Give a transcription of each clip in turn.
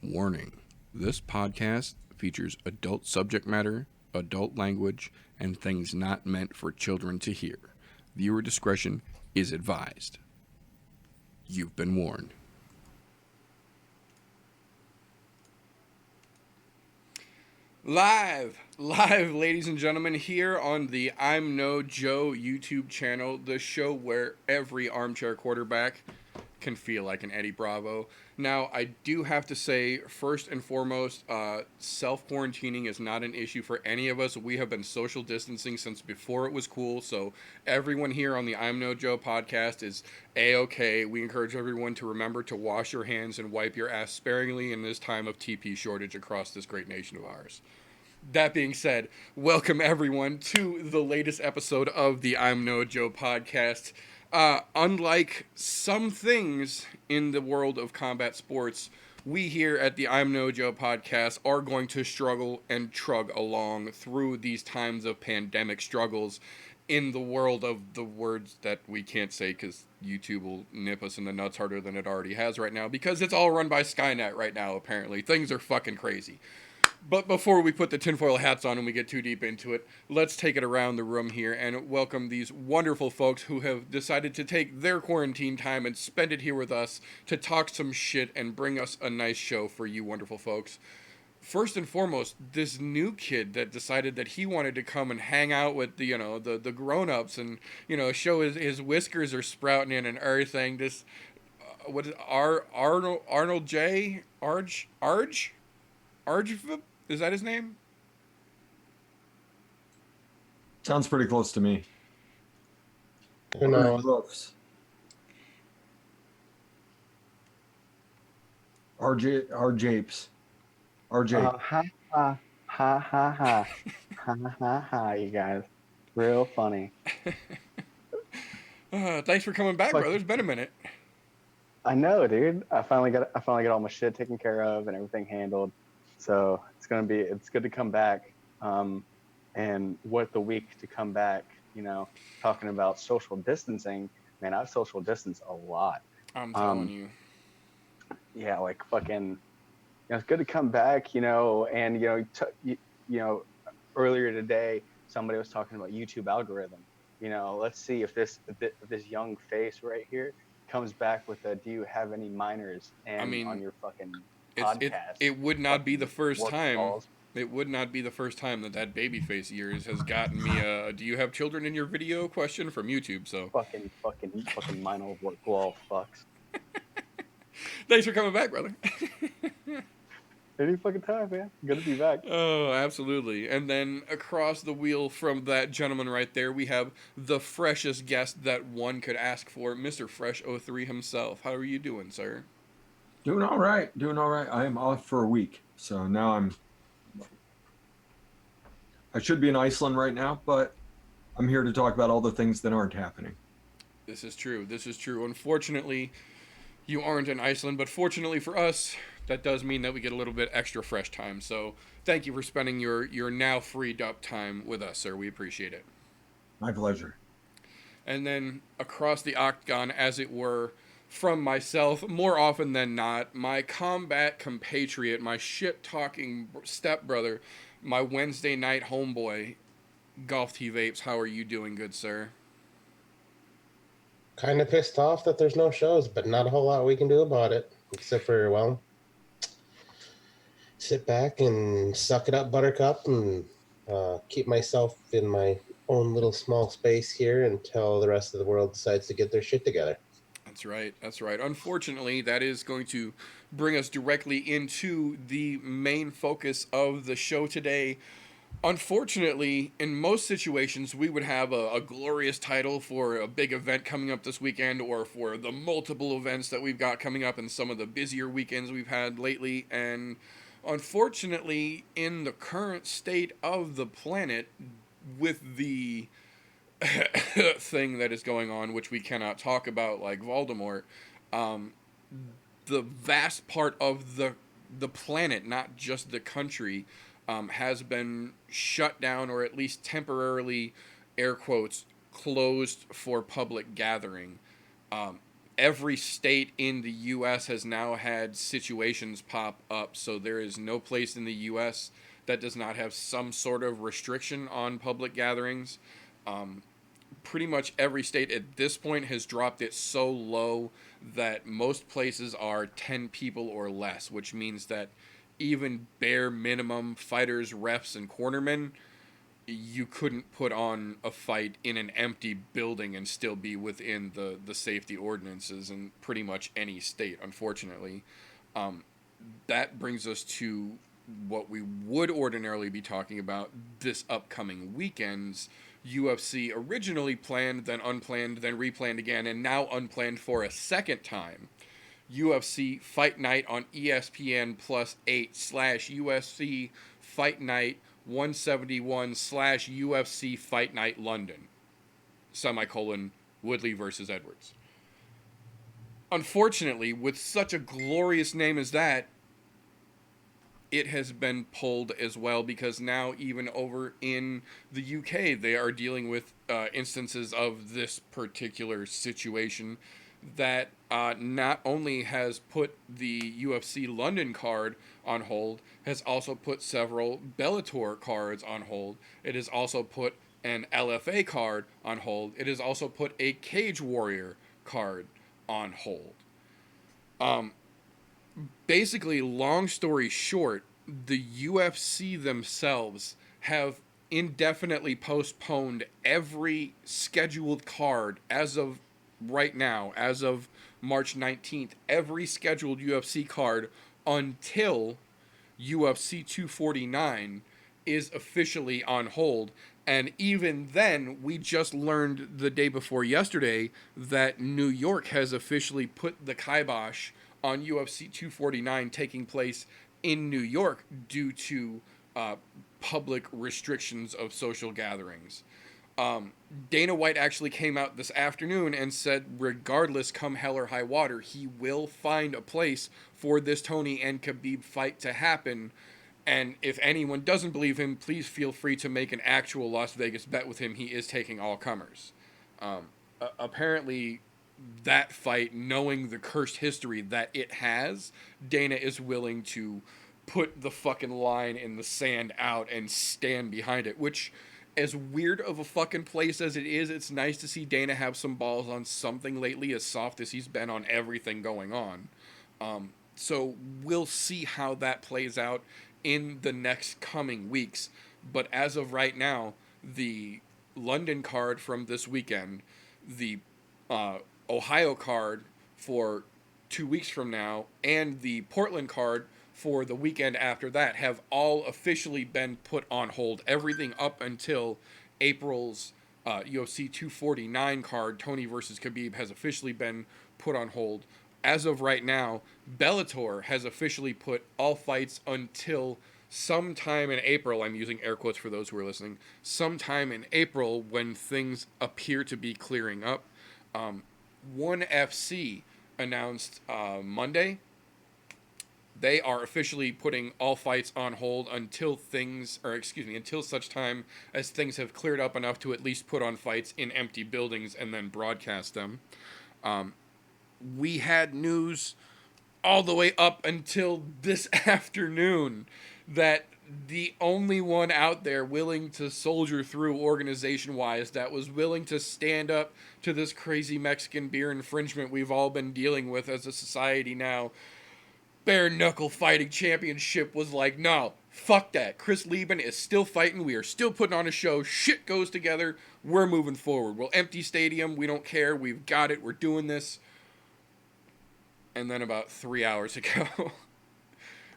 Warning: this podcast features adult subject matter, adult language, and things not meant for children to hear. Viewer discretion is advised. You've been warned. Live, ladies and gentlemen, here on the I'm No Joe YouTube channel, the show where every armchair quarterback can feel like an Eddie Bravo. Now, I do have to say, first and foremost, self-quarantining is not an issue for any of us. We have been social distancing since before it was cool, so everyone here on the I'm No Joe podcast is A-okay. We encourage everyone to remember to wash your hands and wipe your ass sparingly in this time of TP shortage across this great nation of ours. That being said, welcome everyone to the latest episode of the I'm No Joe podcast. Unlike some things in the world of combat sports, we here at the I'm No Joe podcast are going to struggle and trug along through these times of pandemic struggles in the world of the words that we can't say because YouTube will nip us in the nuts harder than it already has right now because it's all run by Skynet right now, apparently. Things are fucking crazy. But before we put the tinfoil hats on and we get too deep into it, let's take it around the room here and welcome these wonderful folks who have decided to take their quarantine time and spend it here with us to talk some shit and bring us a nice show for you wonderful folks. First and foremost, this new kid that decided that he wanted to come and hang out with the, the grown-ups and, show his whiskers are sprouting in and everything. This, what is Arnold J? Arj? Is that his name? Sounds pretty close to me. Who knows? RJapes. RJ. Ha ha ha ha ha ha ha ha! You guys, real funny. Thanks for coming back, brother. It's been a minute. I know, dude. I finally got all my shit taken care of and everything handled. So it's good to come back. And what the week to come back, talking about social distancing, man, I've social distanced a lot. I'm telling you. Yeah, like fucking, it's good to come back, and earlier today, somebody was talking about YouTube algorithm. Let's see if this young face right here comes back with a, do you have any minors on your fucking podcast? It would not be the first time. Balls. It would not be the first time that babyface ears has gotten me a "Do you have children in your video?" question from YouTube. So fucking minor work wall fucks. Thanks for coming back, brother. Any fucking time, man. Good to be back. Oh, absolutely. And then across the wheel from that gentleman right there, we have the freshest guest that one could ask for, Mr. Fresh 03 himself. How are you doing, sir? Doing all right. I am off for a week, so now I should be in Iceland right now, but I'm here to talk about all the things that aren't happening. This is true. Unfortunately, you aren't in Iceland, but fortunately for us, that does mean that we get a little bit extra fresh time. So thank you for spending your now freed up time with us, sir. We appreciate it. My pleasure. And then across the octagon, as it were, from myself, more often than not, my combat compatriot, my shit-talking stepbrother, my Wednesday night homeboy, Golf T Vapes. How are you doing, good sir? Kind of pissed off that there's no shows, but not a whole lot we can do about it. Except for, sit back and suck it up, buttercup, and keep myself in my own little small space here until the rest of the world decides to get their shit together. That's right. Unfortunately, that is going to bring us directly into the main focus of the show today. Unfortunately, in most situations, we would have a glorious title for a big event coming up this weekend or for the multiple events that we've got coming up in some of the busier weekends we've had lately. And unfortunately, in the current state of the planet, with the thing that is going on, which we cannot talk about, like Voldemort, the vast part of the planet, not just the country, has been shut down or at least temporarily, air quotes, closed for public gathering. every state in the U.S. has now had situations pop up, so there is no place in the U.S. that does not have some sort of restriction on public gatherings. Pretty much every state at this point has dropped it so low that most places are 10 people or less, which means that even bare minimum fighters, refs, and cornermen, you couldn't put on a fight in an empty building and still be within the safety ordinances in pretty much any state, unfortunately. That brings us to what we would ordinarily be talking about this upcoming weekend's UFC originally planned, then unplanned, then replanned again, and now unplanned for a second time. UFC Fight Night on ESPN Plus 8 / UFC Fight Night 171 / UFC Fight Night London, semicolon, Woodley versus Edwards. Unfortunately, with such a glorious name as that, it has been pulled as well, because now even over in the UK, they are dealing with instances of this particular situation that not only has put the UFC London card on hold, has also put several Bellator cards on hold. It has also put an LFA card on hold. It has also put a Cage Warrior card on hold. Basically, long story short, the UFC themselves have indefinitely postponed every scheduled card as of right now, as of March 19th, every scheduled UFC card until UFC 249 is officially on hold. And even then, we just learned the day before yesterday that New York has officially put the kibosh on UFC 249 taking place in New York due to public restrictions of social gatherings. Dana White actually came out this afternoon and said, regardless, come hell or high water, he will find a place for this Tony and Khabib fight to happen. And if anyone doesn't believe him, please feel free to make an actual Las Vegas bet with him. He is taking all comers. Apparently, that fight, knowing the cursed history that it has, Dana is willing to put the fucking line in the sand out and stand behind it, which, as weird of a fucking place as it is, it's nice to see Dana have some balls on something lately, as soft as he's been on everything going on. So we'll see how that plays out in the next coming weeks. But as of right now, the London card from this weekend, the Ohio card for 2 weeks from now, and the Portland card for the weekend after that have all officially been put on hold. Everything up until April's UFC 249 card, Tony versus Khabib, has officially been put on hold. As of right now, Bellator has officially put all fights until sometime in April. I'm using air quotes for those who are listening. Sometime in April, when things appear to be clearing up. ONE FC announced Monday they are officially putting all fights on hold until until such time as things have cleared up enough to at least put on fights in empty buildings and then broadcast them. We had news all the way up until this afternoon that the only one out there willing to soldier through organization-wise, that was willing to stand up to this crazy Mexican beer infringement we've all been dealing with as a society now, Bare Knuckle Fighting Championship, was like, no, fuck that. Chris Lieben is still fighting. We are still putting on a show. Shit goes together. We're moving forward. We'll empty stadium. We don't care. We've got it. We're doing this. And then about 3 hours ago,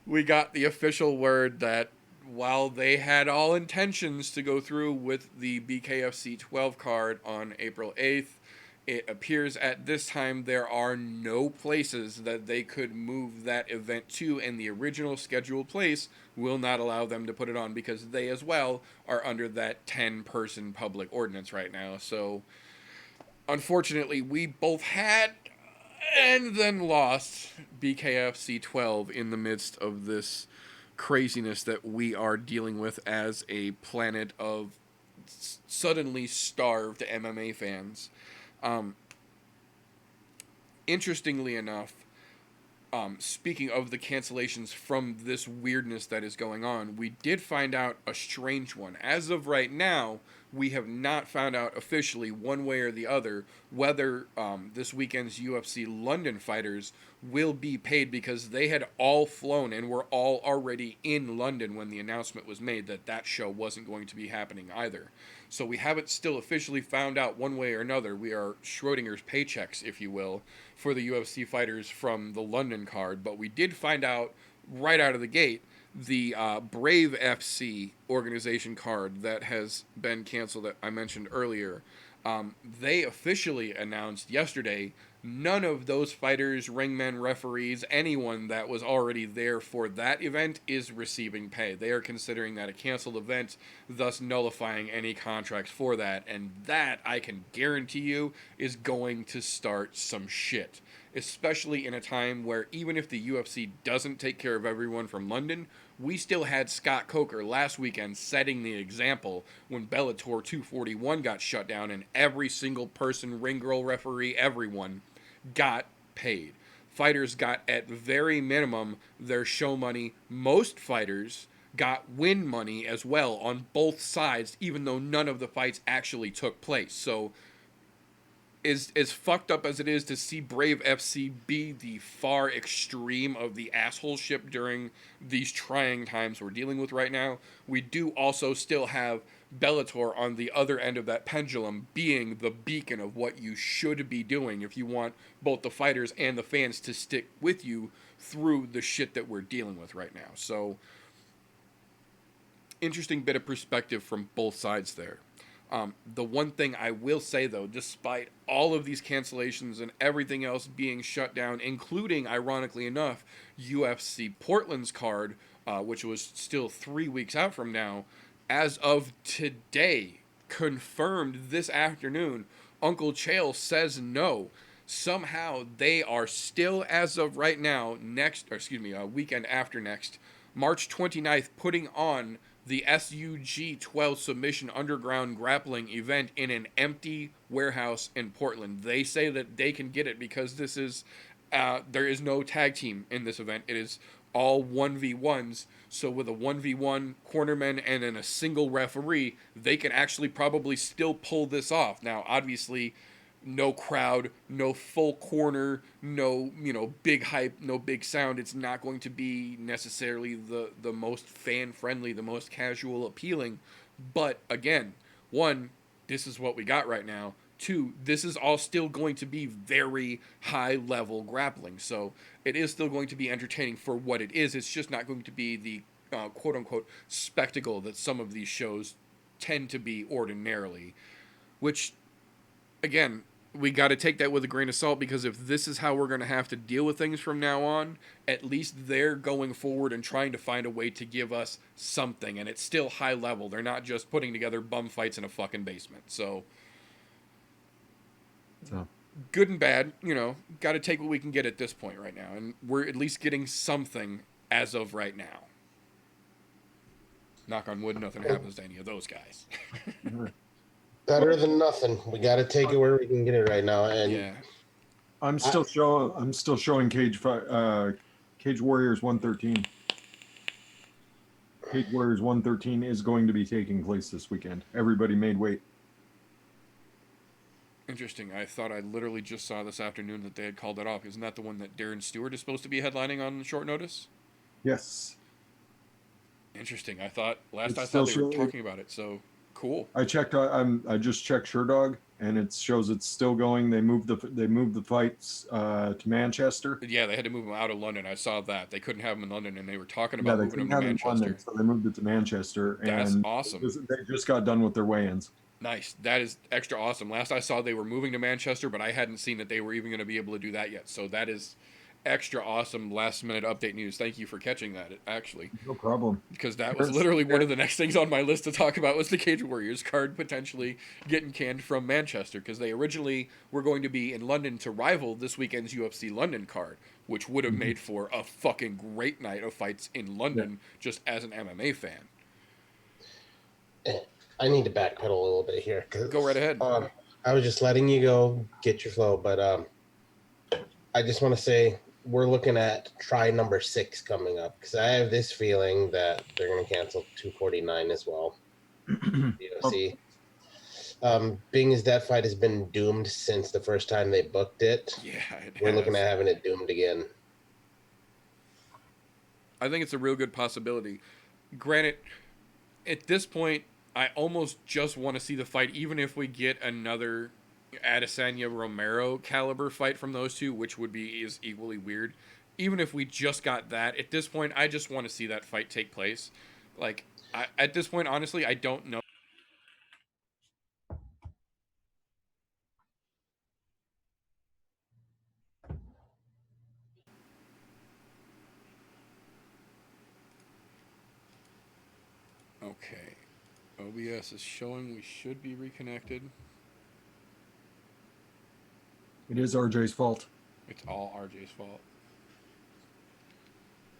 we got the official word that while they had all intentions to go through with the BKFC 12 card on April 8th, it appears at this time there are no places that they could move that event to, and the original scheduled place will not allow them to put it on because they as well are under that 10-person public ordinance right now. So, unfortunately, we both had and then lost BKFC 12 in the midst of this craziness that we are dealing with as a planet of suddenly starved MMA fans. interestingly enough, speaking of the cancellations from this weirdness that is going on, we did find out a strange one. As of right now, we have not found out officially, one way or the other, whether this weekend's UFC London fighters will be paid, because they had all flown and were all already in London when the announcement was made that that show wasn't going to be happening either. So we haven't still officially found out one way or another. We are Schrodinger's paychecks, if you will, for the UFC fighters from the London card. But we did find out right out of the gate the Brave FC organization card that has been canceled that I mentioned earlier. They officially announced yesterday none of those fighters, ringmen, referees, anyone that was already there for that event is receiving pay. They are considering that a canceled event, thus nullifying any contracts for that. And that, I can guarantee you, is going to start some shit. Especially in a time where even if the UFC doesn't take care of everyone from London, we still had Scott Coker last weekend setting the example when Bellator 241 got shut down and every single person, ring girl, referee, everyone got paid. Fighters got, at very minimum, their show money. Most fighters got win money as well on both sides, even though none of the fights actually took place. So as fucked up as it is to see Brave FC be the far extreme of the assholeship during these trying times we're dealing with right now, we do also still have Bellator on the other end of that pendulum, being the beacon of what you should be doing if you want both the fighters and the fans to stick with you through the shit that we're dealing with right now. So, interesting bit of perspective from both sides there. The one thing I will say, though, despite all of these cancellations and everything else being shut down, including, ironically enough, UFC Portland's card, which was still 3 weeks out from now, as of today, confirmed this afternoon, Uncle Chael says no. Somehow they are still, as of right now, weekend after next, March 29th, putting on the SUG 12 Submission Underground Grappling event in an empty warehouse in Portland. They say that they can get it because this is, there is no tag team in this event. It is all 1v1s. So with a 1v1 cornerman and then a single referee, they can actually probably still pull this off. Now, obviously, no crowd, no full corner, no, big hype, no big sound. It's not going to be necessarily the most fan-friendly, the most casual appealing. But again, one, this is what we got right now. Two, this is all still going to be very high-level grappling. So it is still going to be entertaining for what it is. It's just not going to be the quote-unquote spectacle that some of these shows tend to be ordinarily. Which, again, we got to take that with a grain of salt, because if this is how we're going to have to deal with things from now on, at least they're going forward and trying to find a way to give us something, and it's still high level. They're not just putting together bum fights in a fucking basement. So good and bad, got to take what we can get at this point right now, and we're at least getting something as of right now. Knock on wood, nothing happens to any of those guys. Better than nothing. We got to take it where we can get it right now. And Yeah. I'm still showing Cage Warriors 113. Cage Warriors 113 is going to be taking place this weekend. Everybody made weight. Interesting. I thought I literally just saw this afternoon that they had called it off. Isn't that the one that Darren Stewart is supposed to be headlining on short notice? Yes. Interesting. I thought I saw they were talking about it. So cool. I checked. I just checked SureDog, and it shows it's still going. They moved the fights to Manchester. Yeah, they had to move them out of London. I saw that they couldn't have them in London, and they were talking about moving them to Manchester. London, so they moved it to Manchester. That's and awesome. They just got done with their weigh-ins. Nice. That is extra awesome. Last I saw, they were moving to Manchester, but I hadn't seen that they were even going to be able to do that yet. So that is extra awesome last-minute update news. Thank you for catching that, actually. No problem. Because that was literally one of the next things on my list to talk about, was the Cage Warriors card potentially getting canned from Manchester, because they originally were going to be in London to rival this weekend's UFC London card, which would have made for a fucking great night of fights in London, just as an MMA fan. I need to backpedal a little bit here. Go right ahead. I was just letting you go, get your flow, but I just want to say we're looking at try number 6 coming up because I have this feeling that they're going to cancel 249 as well. Oh, DOC. Being as that fight has been doomed since the first time they booked it, Yeah, it we're looking has. at having it doomed again. I think it's a real good possibility. Granted, at this point, I almost just want to see the fight, even if we get another Adesanya Romero caliber fight from those two, which would be is equally weird. Even if we just got that, at this point, I just want to see that fight take place. Like, at this point, honestly, I don't know. Okay. OBS is showing we should be reconnected. it is RJ's fault. It's all RJ's fault.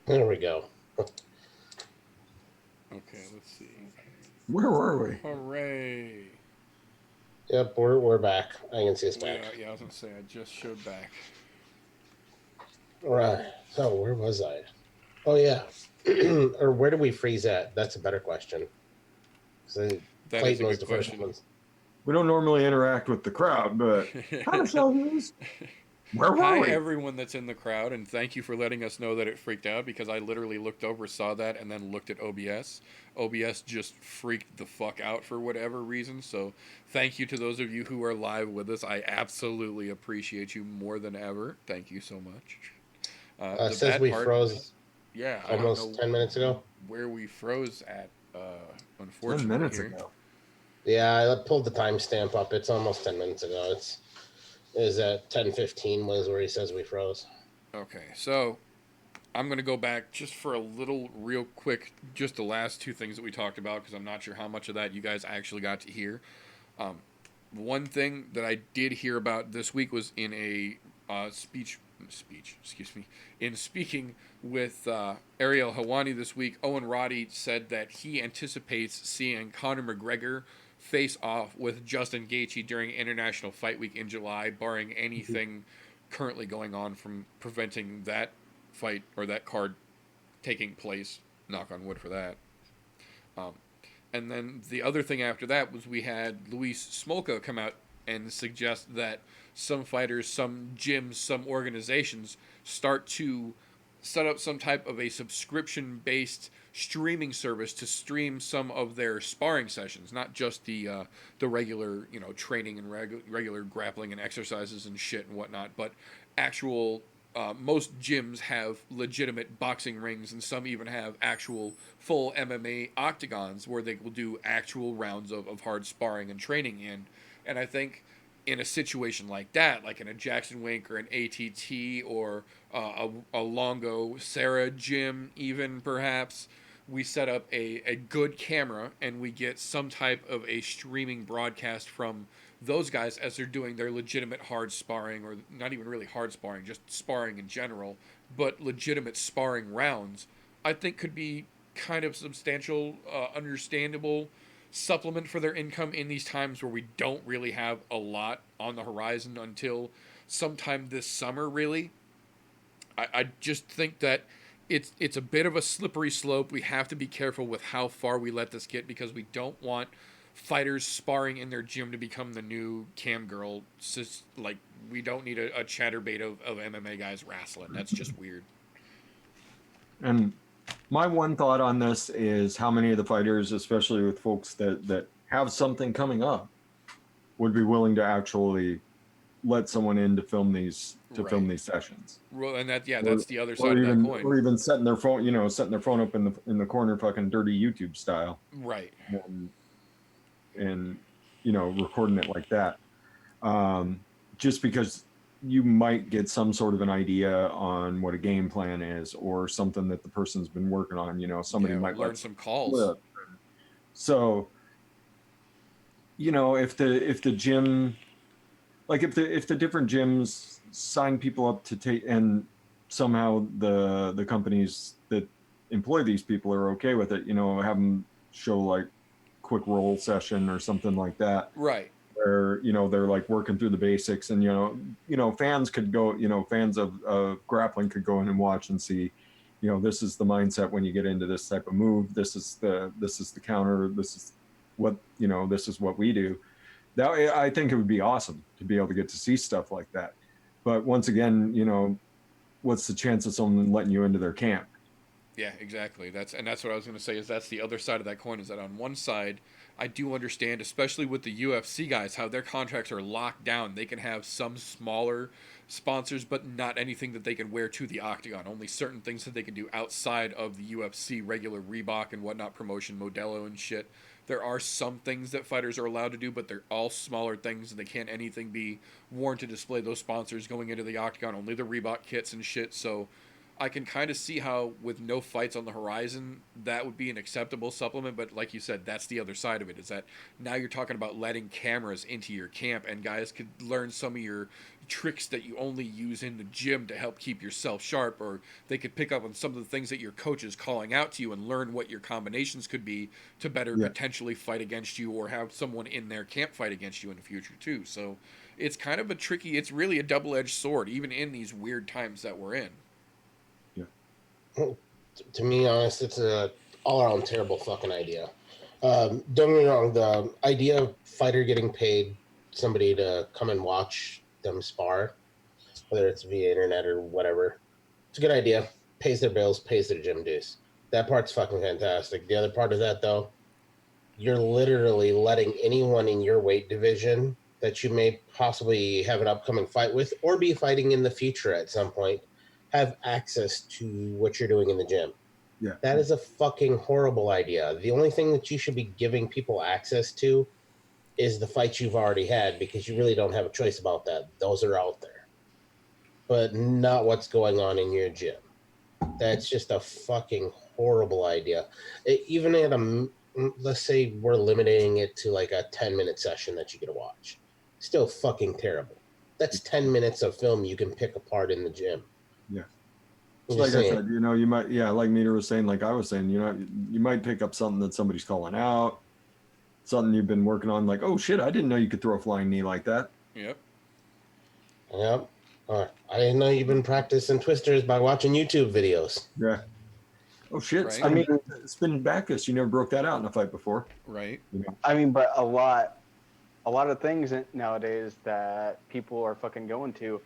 There we go. Okay, let's see. Where were we? Hooray! Yep, we're back. I can see us back. Yeah, I was gonna say I just showed back. Right. So where was I? Oh yeah. Or where do we freeze at? That's a better question. That Clayton is a was good the first question. one. We don't normally interact with the crowd, but how the hell is? Where were Hi, we? everyone that's in the crowd, and thank you for letting us know that it freaked out because I literally looked over, saw that, and then looked at OBS. OBS just freaked the fuck out for whatever reason. So, thank you to those of you who are live with us. I absolutely appreciate you more than ever. Thank you so much. The Says bad we part, froze yeah, I don't almost know 10 minutes ago. where we froze at. 10 Unfortunately, minutes here. ago. Yeah, I pulled the timestamp up. It's almost 10 minutes ago. It is at 10:15 was where he says we froze. Okay, so I'm going to go back just for a little real quick, just the last two things that we talked about, because I'm not sure how much of that you guys actually got to hear. One thing that I did hear about this week was in a in speaking with Ariel Hawani this week, Owen Roddy said that he anticipates seeing Conor McGregor face off with Justin Gaethje during International Fight Week in July, barring anything currently going on from preventing that fight or that card taking place. Knock on wood for that. And then the other thing after that was we had Luis Smolka come out and suggest that some fighters, some gyms, some organizations start to set up some type of a subscription-based streaming service to stream some of their sparring sessions, not just the regular training and regular grappling and exercises and shit and whatnot, but actual. Most gyms have legitimate boxing rings, and some even have actual full MMA octagons where they will do actual rounds of hard sparring and training in. And I think in a situation like that, like in a Jackson Wink or an ATT or a Longo Sarah gym, even perhaps, we set up a good camera and we get some type of a streaming broadcast from those guys as they're doing their legitimate hard sparring, or not even really hard sparring, just sparring in general, but legitimate sparring rounds, I think could be kind of substantial, understandable supplement for their income in these times where we don't really have a lot on the horizon until sometime this summer, really. I just think that it's a bit of a slippery slope. We have to be careful with how far we let this get because we don't want fighters sparring in their gym to become the new cam girl. Like, we don't need a chatterbait of MMA guys wrestling. That's just weird. And my one thought on this is how many of the fighters, especially with folks that have something coming up, would be willing to actually let someone in to film these sessions. Well, and that's the other side of that coin. Or even setting their phone up in the corner, fucking dirty YouTube style. Right. And recording it like that, just because you might get some sort of an idea on what a game plan is or something that the person's been working on. Somebody might learn some calls. Flip. So if the gym, like if the different gyms sign people up to take, and somehow the companies that employ these people are okay with it, have them show like quick roll session or something like that. Right. where they're like working through the basics, and fans could go, fans of grappling could go in and watch and see, this is the mindset when you get into this type of move. This is the counter. This is what we do. That I think it would be awesome to be able to get to see stuff like that. But once again, what's the chance of someone letting you into their camp? Yeah, exactly. That's what I was going to say. Is that's the other side of that coin. Is that on one side, I do understand, especially with the UFC guys, how their contracts are locked down. They can have some smaller sponsors, but not anything that they can wear to the octagon. Only certain things that they can do outside of the UFC, regular Reebok and whatnot promotion, Modelo and shit. There are some things that fighters are allowed to do, but they're all smaller things, and they can't anything be worn to display those sponsors going into the octagon. Only the Reebok kits and shit. So I can kind of see how, with no fights on the horizon, that would be an acceptable supplement. But like you said, that's the other side of it, is that now you're talking about letting cameras into your camp, and guys could learn some of your tricks that you only use in the gym to help keep yourself sharp, or they could pick up on some of the things that your coach is calling out to you and learn what your combinations could be to better potentially fight against you, or have someone in their camp fight against you in the future too. So it's kind of it's really a double-edged sword, even in these weird times that we're in. To me, honest, it's a all-around terrible fucking idea. Don't get me wrong. The idea of fighter getting paid somebody to come and watch them spar, whether it's via internet or whatever, it's a good idea. Pays their bills, pays their gym dues. That part's fucking fantastic. The other part of that, though, you're literally letting anyone in your weight division that you may possibly have an upcoming fight with, or be fighting in the future at some point, have access to what you're doing in the gym. Yeah. That is a fucking horrible idea. The only thing that you should be giving people access to is the fights you've already had, because you really don't have a choice about that. Those are out there. But not what's going on in your gym. That's just a fucking horrible idea. Even at let's say we're limiting it to like a 10-minute session that you get to watch. Still fucking terrible. That's 10 minutes of film you can pick apart in the gym. Yeah. So like I said, you might, like Meter was saying, like I was saying, you might pick up something that somebody's calling out, something you've been working on, like, oh shit, I didn't know you could throw a flying knee like that. Yep. I didn't know you've been practicing twisters by watching YouTube videos. Yeah. Oh shit. Right. Spinning back fist, you never broke that out in a fight before. Right. But a lot of things nowadays that people are fucking going to,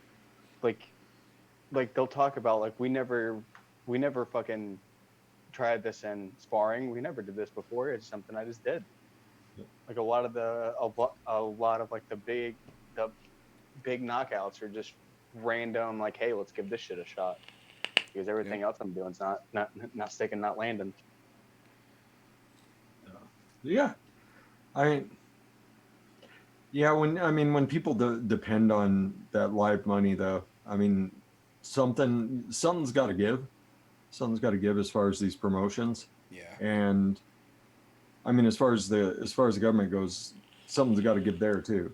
like they'll talk about, like, we never fucking tried this in sparring. We never did this before. It's something I just did. Yeah. Like a lot of like the big knockouts are just random. Like, hey, let's give this shit a shot, because everything else I'm doing is not sticking, not landing. Yeah, when people depend on that live money, though, something's got to give. Something's got to give as far as these promotions. Yeah. And as far as the government goes, something's got to give there too.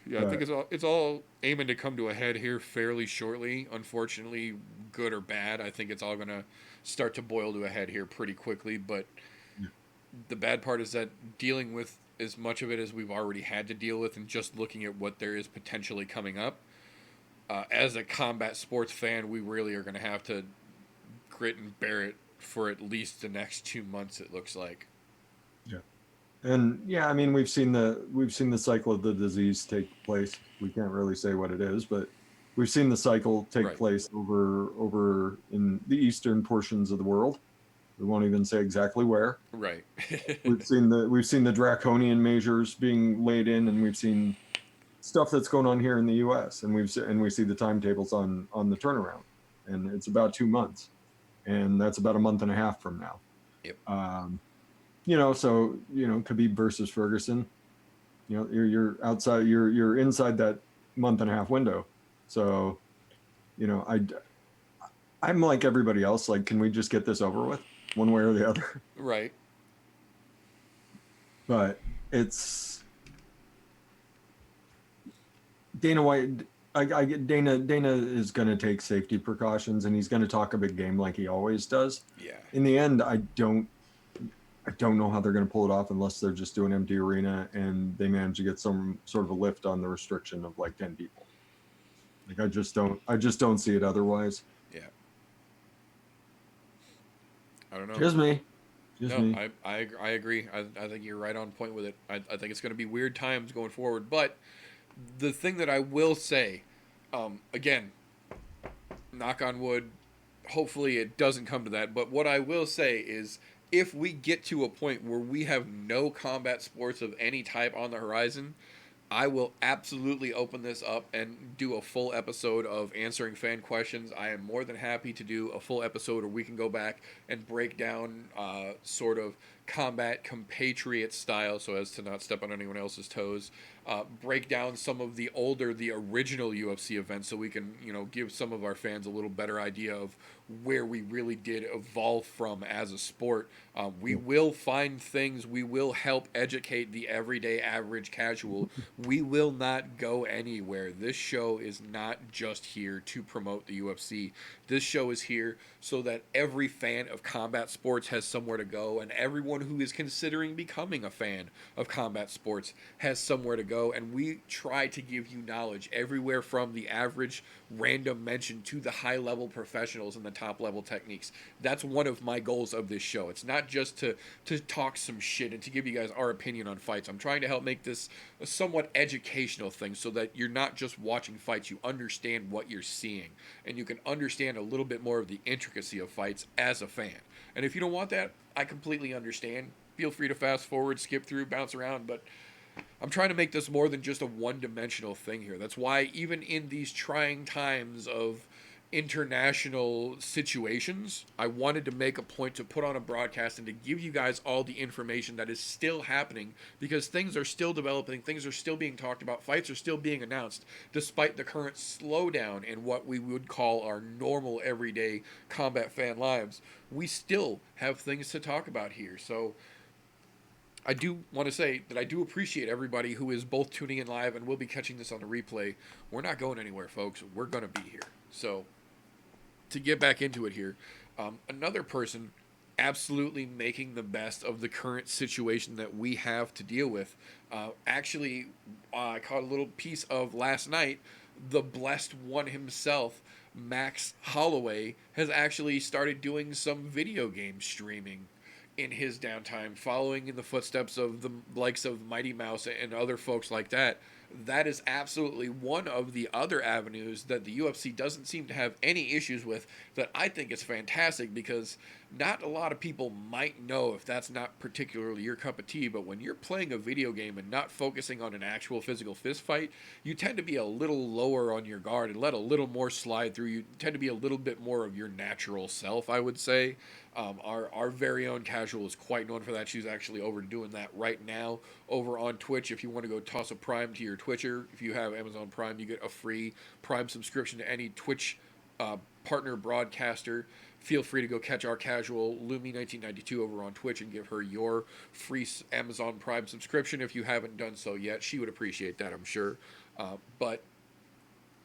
Yeah, I think it's all aiming to come to a head here fairly shortly. Unfortunately, good or bad, I think it's all going to start to boil to a head here pretty quickly. But the bad part is that dealing with as much of it as we've already had to deal with, and just looking at what there is potentially coming up, as a combat sports fan, we really are going to have to grit and bear it for at least the next 2 months, it looks like. Yeah. And we've seen the cycle of the disease take place. We can't really say what it is, but we've seen the cycle take place over in the eastern portions of the world. We won't even say exactly where. Right. we've seen the draconian measures being laid in, and we've seen stuff that's going on here in the U.S. and we see the timetables on the turnaround, and it's about 2 months, and that's about a month and a half from now. Yep. So Khabib versus Ferguson, you're outside, you're inside that month and a half window. So, I'm like everybody else. Like, can we just get this over with, one way or the other? Right. But it's Dana White. I get Dana is going to take safety precautions, and he's going to talk a big game like he always does. Yeah. In the end, I I don't know how they're going to pull it off unless they're just doing empty arena and they manage to get some sort of a lift on the restriction of like 10 people. Like I just don't see it otherwise. Yeah. I don't know. Just me. I agree. I think you're right on point with it. I think it's going to be weird times going forward. But the thing that I will say, again, knock on wood, hopefully it doesn't come to that. But what I will say is, if we get to a point where we have no combat sports of any type on the horizon, I will absolutely open this up and do a full episode of answering fan questions. I am more than happy to do a full episode where we can go back and break down sort of combat compatriot style so as to not step on anyone else's toes. Break down some of the original UFC events so we can, give some of our fans a little better idea of where we really did evolve from as a sport. We will find things. We will help educate the everyday average casual. We will not go anywhere. This show is not just here to promote the UFC. This show is here so that every fan of combat sports has somewhere to go, and everyone who is considering becoming a fan of combat sports has somewhere to go. And we try to give you knowledge everywhere from the average random mention to the high level professionals and the top level techniques. That's one of my goals of this show. It's not just to talk some shit and to give you guys our opinion on fights. I'm trying to help make this a somewhat educational thing so that you're not just watching fights, you understand what you're seeing, and you can understand a little bit more of the intricacy of fights as a fan. And if you don't want that, I completely understand. Feel free to fast forward, skip through, bounce around, but I'm trying to make this more than just a one-dimensional thing here. That's why even in these trying times of international situations, I wanted to make a point to put on a broadcast and to give you guys all the information that is still happening, because things are still developing, things are still being talked about, fights are still being announced, despite the current slowdown in what we would call our normal everyday combat fan lives. We still have things to talk about here. So I do want to say that I do appreciate everybody who is both tuning in live and will be catching this on the replay. We're not going anywhere, folks. We're going to be here. So to get back into it here, another person absolutely making the best of the current situation that we have to deal with. I caught a little piece of last night. The blessed one himself, Max Holloway, has actually started doing some video game streaming in his downtime, following in the footsteps of the likes of Mighty Mouse and other folks like that. That is absolutely one of the other avenues that the UFC doesn't seem to have any issues with, that I think is fantastic, because not a lot of people might know if that's not particularly your cup of tea, but when you're playing a video game and not focusing on an actual physical fist fight, you tend to be a little lower on your guard and let a little more slide through. You tend to be a little bit more of your natural self, I would say. Our very own casual is quite known for that. She's actually overdoing that right now over on Twitch. If you want to go toss a Prime to your Twitcher, if you have Amazon Prime, you get a free Prime subscription to any Twitch partner broadcaster. Feel free to go catch our casual Lumi1992 over on Twitch and give her your free Amazon Prime subscription if you haven't done so yet. She would appreciate that, I'm sure. But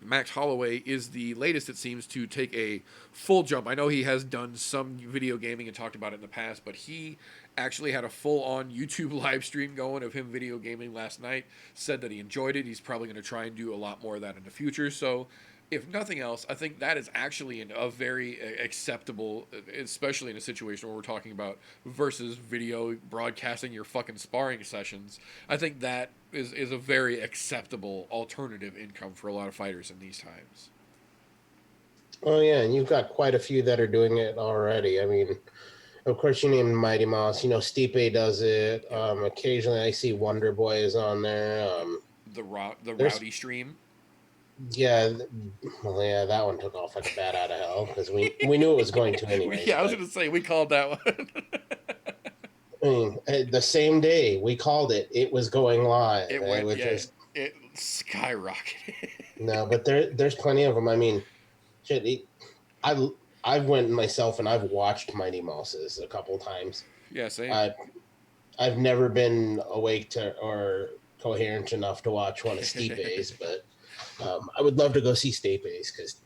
Max Holloway is the latest, it seems, to take a full jump. I know he has done some video gaming and talked about it in the past, but he actually had a full-on YouTube live stream going of him video gaming last night, said that he enjoyed it. He's probably going to try and do a lot more of that in the future. So if nothing else, I think that is actually a very acceptable, especially in a situation where we're talking about versus video broadcasting your fucking sparring sessions. I think that is a very acceptable alternative income for a lot of fighters in these times. Oh yeah, and you've got quite a few that are doing it already. I mean, of course, you named Mighty Mouse. Stipe does it. Occasionally, I see Wonder Boy is on there. The Rowdy stream. Yeah, well, yeah, that one took off like a bat out of hell because we knew it was going to anyway. Yeah, I was going to say, we called that one. I mean, the same day we called it, it was going live. It skyrocketed. No, but there's plenty of them. I mean, shit, I went myself and I've watched Mighty Mouses a couple times. Yeah, same. I've never been awake to or coherent enough to watch one of Stipe's, but I would love to go see Stipe's because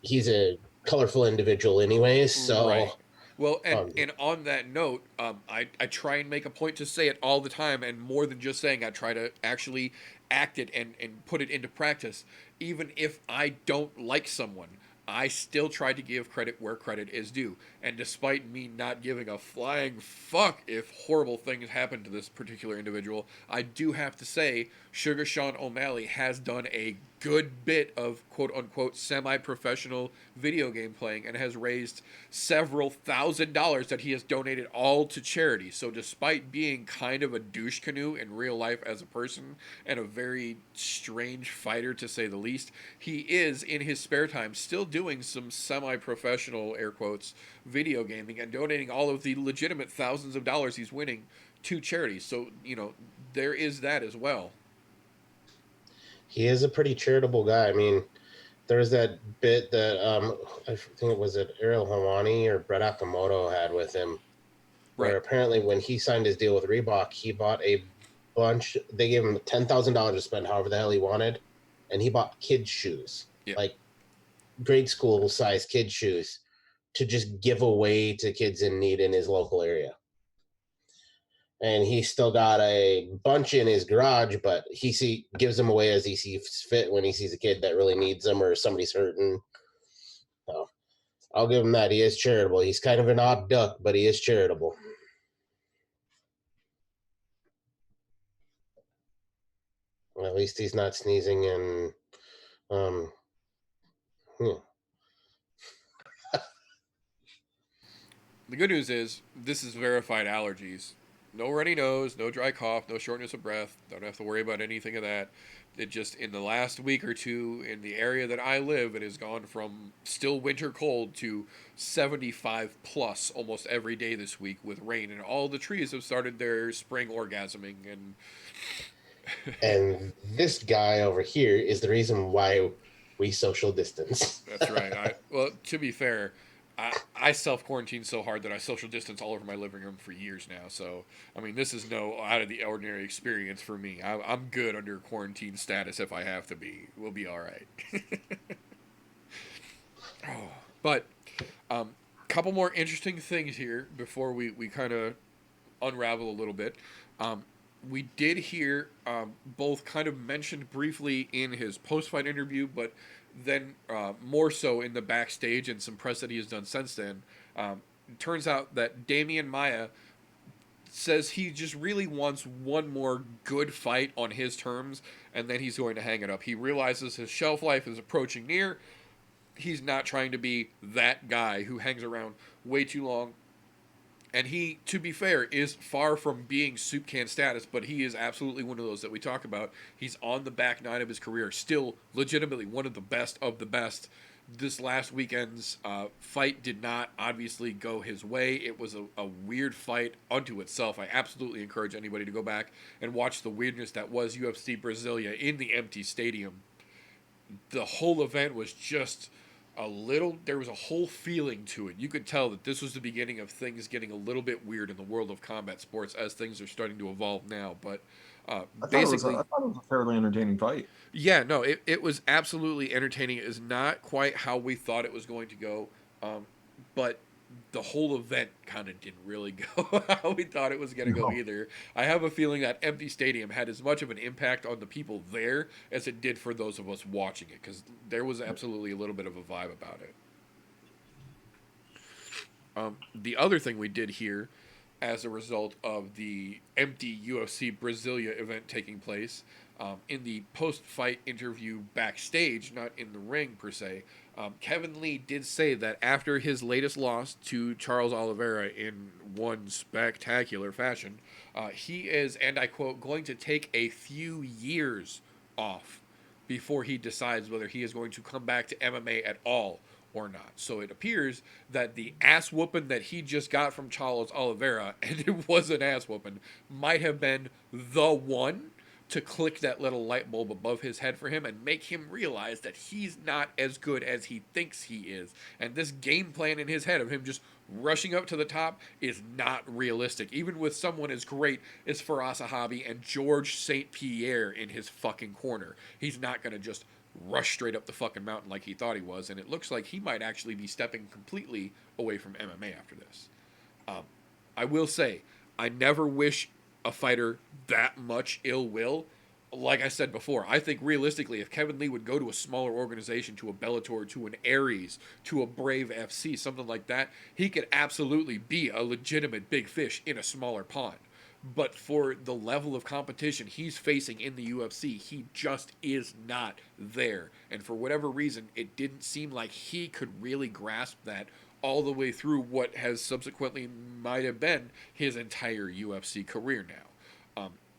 he's a colorful individual anyways. So right. Well, Um, and on that note, I try and make a point to say it all the time, and more than just saying, I try to actually act it and put it into practice. Even if I don't like someone, I still try to give credit where credit is due. And despite me not giving a flying fuck if horrible things happen to this particular individual, I do have to say Sugar Sean O'Malley has done a good bit of quote unquote semi professional video game playing and has raised several $1,000s that he has donated all to charity. So, despite being kind of a douche canoe in real life as a person and a very strange fighter to say the least, he is in his spare time still doing some semi professional, air quotes, video gaming and donating all of the legitimate thousands of dollars he's winning to charities. So, there is that as well. he is a pretty charitable guy. I mean, there's that bit that I think it was Ariel Hawani or Brett Akamoto had with him, where Right. apparently when he signed his deal with Reebok, he bought a bunch. They gave him $10,000 to spend however the hell he wanted, and he bought kids shoes, Yeah. like grade school size kids shoes, to just give away to kids in need in his local area. And he still got a bunch in his garage, but gives them away as he sees fit when he sees a kid that really needs them or somebody's hurting. So I'll give him that. He is charitable. He's kind of an odd duck, but he is charitable. Well, at least he's not sneezing and um yeah. The good news is this is verified allergies. No runny nose, no dry cough, no shortness of breath. Don't have to worry about anything of that. It just, in the last week or two, in the area that I live, it has gone from still winter cold to 75 plus almost every day this week with rain. And all the trees have started their spring orgasming. And And this guy over here is the reason why we social distance. that's right. Well, to be fair, I self quarantine so hard that I social distance all over my living room for years now. So, I mean, this is no out of the ordinary experience for me. I'm good under quarantine status if I have to be. We'll be all right. Oh, but couple more interesting things here before we kind of unravel a little bit. We did hear both kind of mentioned briefly in his post fight interview, but then more so in the backstage and some press that he has done since then. It turns out that Damian Maia says he just really wants one more good fight on his terms, and then he's going to hang it up. He realizes his shelf life is approaching near. He's not trying to be that guy who hangs around way too long. And he, to be fair, is far from being soup can status, but he is absolutely one of those that we talk about. He's on the back nine of his career, still legitimately one of the best of the best. This last weekend's fight did not obviously go his way. It was a weird fight unto itself. I absolutely encourage anybody to go back and watch the weirdness that was UFC Brasilia in the empty stadium. The whole event was just there was a whole feeling to it. You could tell that this was the beginning of things getting a little bit weird in the world of combat sports as things are starting to evolve now. But basically, I thought it was a fairly entertaining fight. yeah, no, it was absolutely entertaining. It is not quite how we thought it was going to go, but the whole event kind of didn't really go how we thought it was going to go No. either. I have a feeling that empty stadium had as much of an impact on the people there as it did for those of us watching it, because there was absolutely a little bit of a vibe about it. The other thing we did here, as a result of the empty UFC Brasilia event taking place, in the post-fight interview backstage, not in the ring per se, Kevin Lee did say that after his latest loss to Charles Oliveira in one spectacular fashion, he is, and I quote, going to take a few years off before he decides whether he is going to come back to MMA at all or not. So it appears that the ass whooping that he just got from Charles Oliveira, and it was an ass whooping, might have been the one to click that little light bulb above his head for him and make him realize that he's not as good as he thinks he is. And this game plan in his head of him just rushing up to the top is not realistic, even with someone as great as Faraz Sahabi and George St. Pierre in his fucking corner. He's not going to just rush straight up the fucking mountain like he thought he was, and it looks like he might actually be stepping completely away from MMA after this. I will say, I never wish a fighter that much ill will. Like I said before, I think realistically, if Kevin Lee would go to a smaller organization, to a Bellator, to an Aries, to a Brave FC, something like that, he could absolutely be a legitimate big fish in a smaller pond. But for the level of competition he's facing in the UFC, he just is not there. And for whatever reason, it didn't seem like he could really grasp that all the way through what has subsequently might have been his entire UFC career now.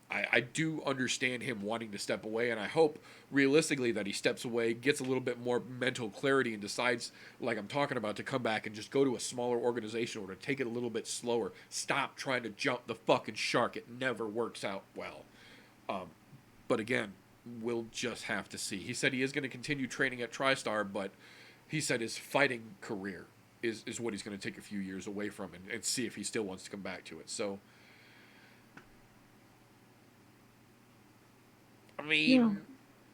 I do understand him wanting to step away, and I hope realistically that he steps away, gets a little bit more mental clarity, and decides, like I'm talking about, to come back and just go to a smaller organization or to take it a little bit slower. Stop trying to jump the fucking shark. It never works out well. But again, we'll just have to see. He said he is going to continue training at TriStar, but he said his fighting career is what he's going to take a few years away from and see if he still wants to come back to it. So, I mean, Yeah.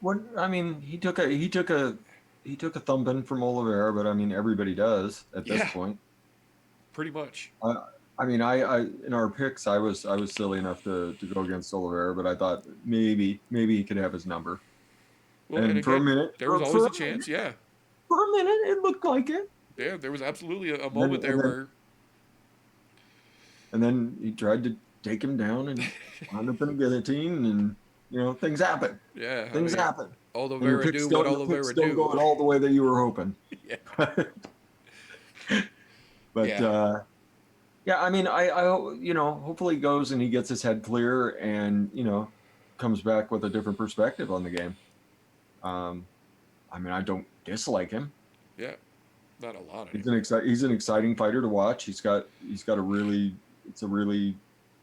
What I mean, he took a thumping from Oliveira, but I mean everybody does at this Yeah. point. pretty much. I mean, I in our picks, I was silly enough to go against Oliveira, but I thought maybe he could have his number. Well, And for a again, minute, there was always a chance. Yeah, for a minute, it looked like it. yeah, there was absolutely a And moment there where and then he tried to take him down and wound up in a guillotine, and you know things happen. yeah, Things happen. And your Oliveira picks do don't, what your picks Oliveira don't go do. all the way that you were hoping. Yeah. But Yeah. yeah, I mean, I you know, hopefully he goes and he gets his head clear and, you know, comes back with a different perspective on the game. I mean, I don't dislike him. Yeah, not a lot. He's an exciting fighter to watch. He's got a really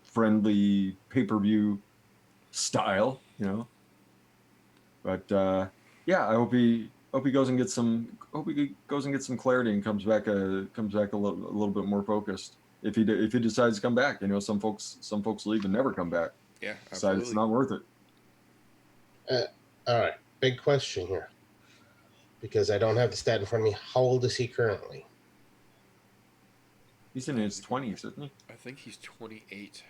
friendly pay-per-view style, you know. But yeah, I hope he goes and gets some clarity and comes back a little bit more focused. If he decides to come back, you know, some folks leave and never come back. Yeah, Decide absolutely. it's not worth it. All right, big question here, because I don't have the stat in front of me. How old is he currently? He's in his 20s, isn't he? I think he's 28.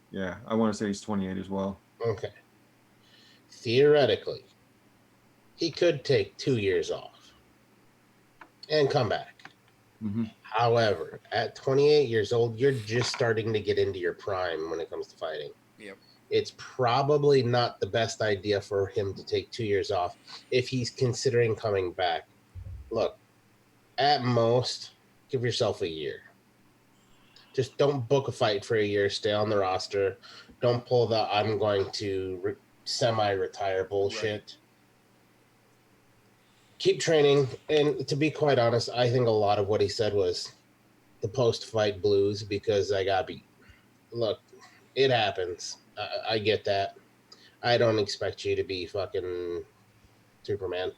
Yeah, I want to say he's 28 as well. Okay. Theoretically, he could take 2 years off and come back. Mm-hmm. However, at 28 years old, you're just starting to get into your prime when it comes to fighting. Yep. It's probably not the best idea for him to take 2 years off if he's considering coming back. Look, at most, give yourself a year. Just don't book a fight for a year. Stay on the roster. Don't pull the I'm going to semi-retire bullshit. Right. Keep training. And to be quite honest, I think a lot of what he said was the post-fight blues because I got beat. Look, it happens. I get that. I don't expect you to be fucking Superman.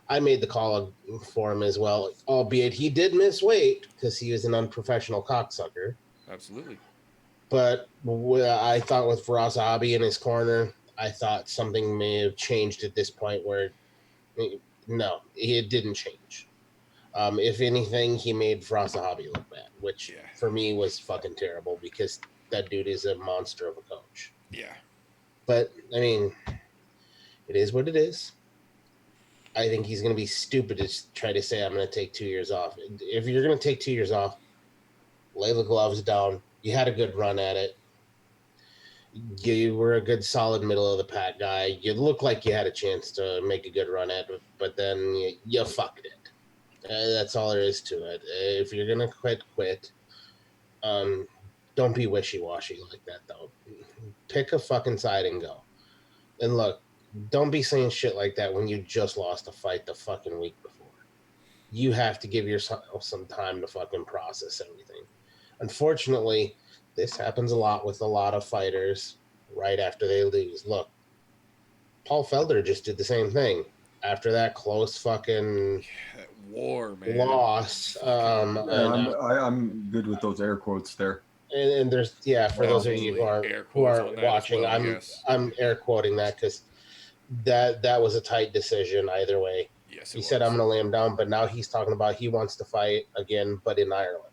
I made the call for him as well, albeit he did miss weight because he was an unprofessional cocksucker. Absolutely. But I thought with Varasabi in his corner, I thought something may have changed at this point where, no, it didn't change. If anything, he made Varasabi look bad, which for me was fucking terrible because that dude is a monster of a coach. Yeah. But, I mean, it is what it is. I think he's going to be stupid to try to say, I'm going to take 2 years off. If you're going to take 2 years off, lay the gloves down. You had a good run at it. You were a good, solid middle-of-the-pack guy. You looked like you had a chance to make a good run at it, but then you fucked it. That's all there is to it. If you're going to quit. Don't be wishy-washy like that, though. Pick a fucking side and go. And look, don't be saying shit like that when you just lost a fight the fucking week before. You have to give yourself some time to fucking process everything. Unfortunately, this happens a lot with a lot of fighters right after they lose. Look, Paul Felder just did the same thing. After that close fucking war, man. Loss. I'm good with those air quotes there. And there's for those of you who are watching, well, I'm air quoting that because that was a tight decision either way. Yes, he said I'm going to lay him down, but now he's talking about he wants to fight again, but in Ireland.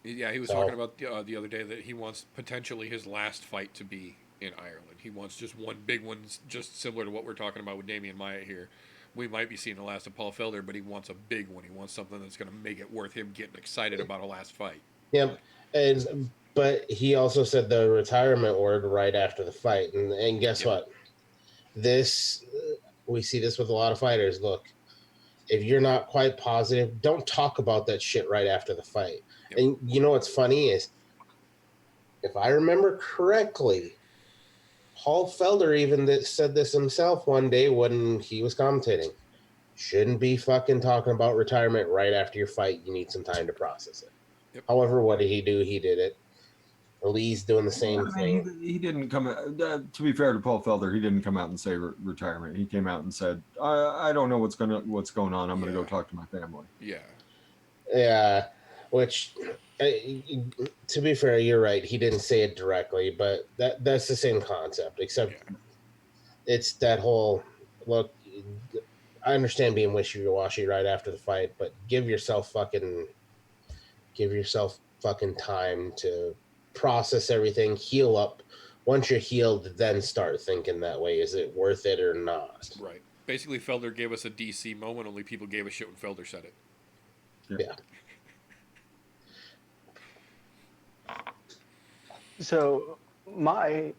Yeah, he was So talking about the other day that he wants potentially his last fight to be in Ireland. He wants just one big one, just similar to what we're talking about with Damian Maya here. We might be seeing the last of Paul Felder, but he wants a big one. He wants something that's going to make it worth him getting excited about a last fight. yeah, and but he also said the retirement word right after the fight, and guess Yep. what? This we see this with a lot of fighters. Look, if you're not quite positive, don't talk about that shit right after the fight. Yep. And you know what's funny is, if I remember correctly, Paul Felder even said this himself one day when he was commentating. Shouldn't be fucking talking about retirement right after your fight. You need some time to process it. Yep. However, what did he do? He did it. Lee's doing the Yeah, same I thing. mean, he didn't come. To be fair to Paul Felder, he didn't come out and say retirement. He came out and said, "I don't know what's going on. I'm going to go talk to my family." Yeah. Yeah, which, to be fair, you're right. He didn't say it directly, but that's the same concept, except Yeah. it's that whole look. I understand being wishy-washy right after the fight, but give yourself fucking time to process everything, heal up. Once you're healed, then start thinking that way. Is it worth it or not? Right. Basically, Felder gave us a DC moment. Only people gave a shit when Felder said it. Yeah. So my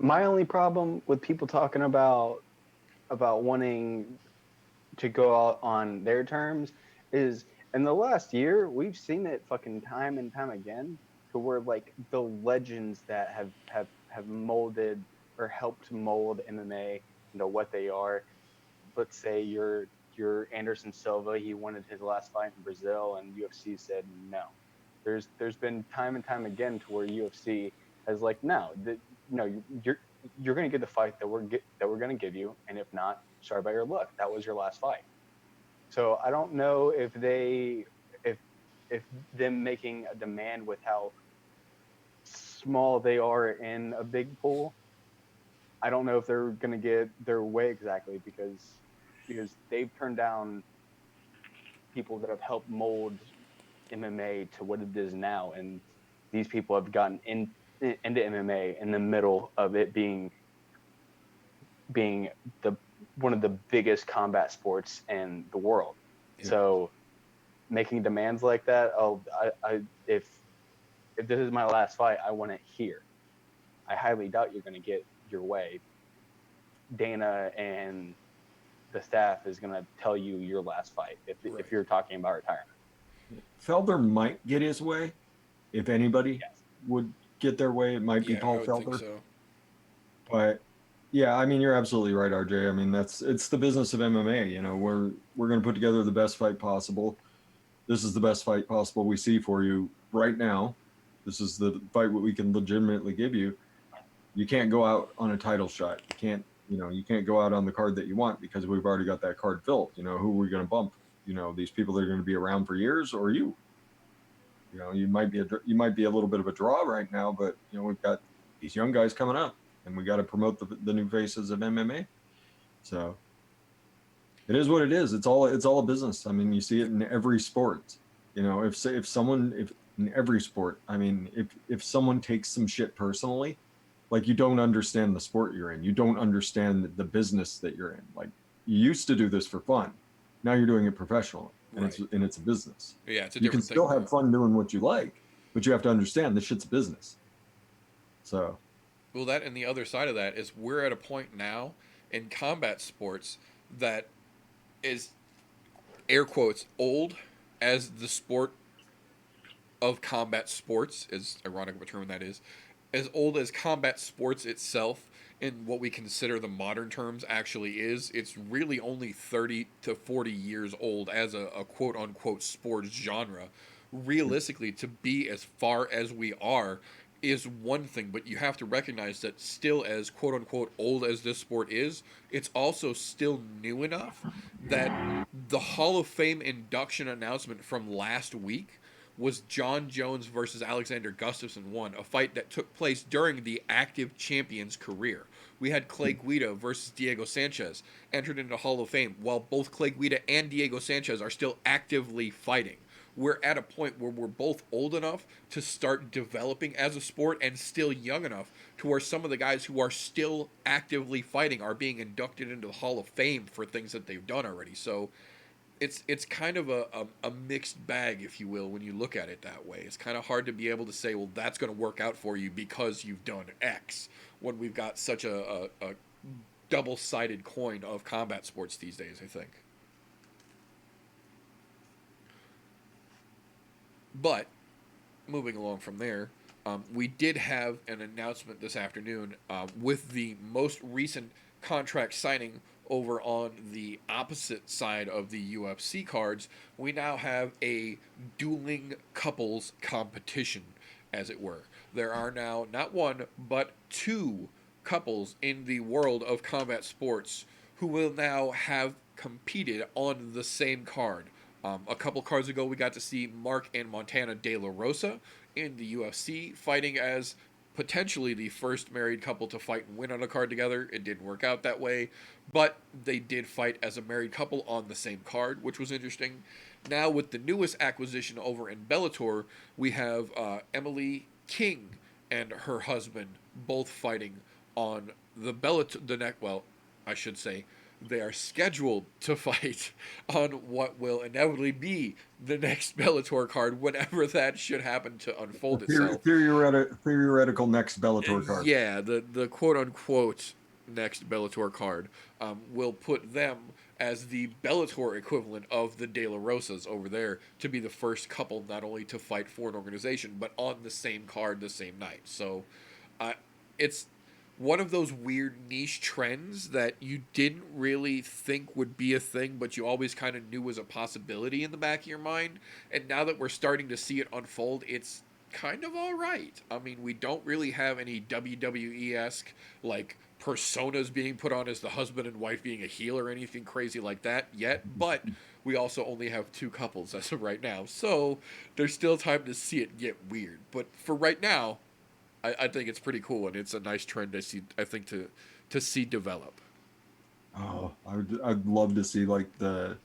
only problem with people talking about wanting to go out on their terms is, in the last year we've seen it fucking time and time again, to where like the legends that have molded or helped mold MMA into what they are. Let's say your Anderson Silva, he wanted his last fight in Brazil and UFC said no. There's been time and time again to where UFC has like, no, you're going to get the fight that we're going to give you, and if not, sorry about your luck. That was your last fight. So I don't know if if them making a demand with how small they are in a big pool, I don't know if they're going to get their way exactly, because they've turned down people that have helped mold MMA to what it is now, and these people have gotten into MMA in the middle of it being the one of the biggest combat sports in the world. Yeah. So making demands like that, if this is my last fight, I want it here. I highly doubt you're going to get your way. Dana and the staff is going to tell you your last fight if you're talking about retirement. Felder might get his way. If anybody Yes. would get their way, it might be Yeah, I Paul would Felder. think so. But yeah, I mean, you're absolutely right, RJ. I mean, it's the business of MMA. You know, we're going to put together the best fight possible. This is the best fight possible we see for you right now. This is the fight we can legitimately give you. You can't go out on a title shot. You can't go out on the card that you want, because we've already got that card filled. You know, who are we going to bump? You know, these people that are going to be around for years, or you. You know, you might be a little bit of a draw right now, but you know, we've got these young guys coming up, and we got to promote the new faces of MMA. So it is what it is. It's all a business. I mean, you see it in every sport. You know, if in every sport, I mean, if someone takes some shit personally, like, you don't understand the sport you're in, you don't understand the business that you're in. Like, you used to do this for fun, now you're doing it professionally, and Right. it's a business. Yeah, it's a You can different still thing. have fun doing what you like, but you have to understand this shit's business. So Well, that and the other side of that is we're at a point now in combat sports that is, air quotes, old as the sport of combat sports, as ironic of a term that is, as old as combat sports itself in what we consider the modern terms actually is. It's really only 30 to 40 years old as a quote unquote sports genre. Realistically, to be as far as we are is one thing, but you have to recognize that still, as quote unquote old as this sport is, it's also still new enough that the Hall of Fame induction announcement from last week was John Jones versus Alexander Gustafsson 1, a fight that took place during the active champion's career. We had Clay Guida versus Diego Sanchez entered into Hall of Fame, while both Clay Guida and Diego Sanchez are still actively fighting. we're at a point where we're both old enough to start developing as a sport and still young enough to where some of the guys who are still actively fighting are being inducted into the Hall of Fame for things that they've done already. So it's kind of a mixed bag, if you will, when you look at it that way. It's kind of hard to be able to say, well, that's going to work out for you because you've done X, when we've got such a double-sided coin of combat sports these days, I think. But moving along from there, we did have an announcement this afternoon with the most recent contract signing over on the opposite side of the UFC cards. We now have a dueling couples competition, as it were. There are now not one, but two couples in the world of combat sports who will now have competed on the same card. A couple cards ago, we got to see Mark and Montana De La Rosa in the UFC fighting as potentially the first married couple to fight and win on a card together. It didn't work out that way, but they did fight as a married couple on the same card, which was interesting. Now, with the newest acquisition over in Bellator, we have Emily King and her husband both fighting on the Bellator. Well, I should say, they are scheduled to fight on what will inevitably be the next Bellator card, whenever that should happen to unfold itself. Theoretical next Bellator card. Yeah, the quote-unquote next Bellator card will put them as the Bellator equivalent of the De La Rosas over there, to be the first couple not only to fight for an organization, but on the same card the same night. So it's one of those weird niche trends that you didn't really think would be a thing, but you always kind of knew was a possibility in the back of your mind. And now that we're starting to see it unfold, it's kind of all right. I mean, we don't really have any WWE-esque, like, personas being put on as the husband and wife being a heel or anything crazy like that yet, but we also only have two couples as of right now. So there's still time to see it get weird. But for right now, I think it's pretty cool, and it's a nice trend to see. I think to see develop. Oh, I'd love to see like the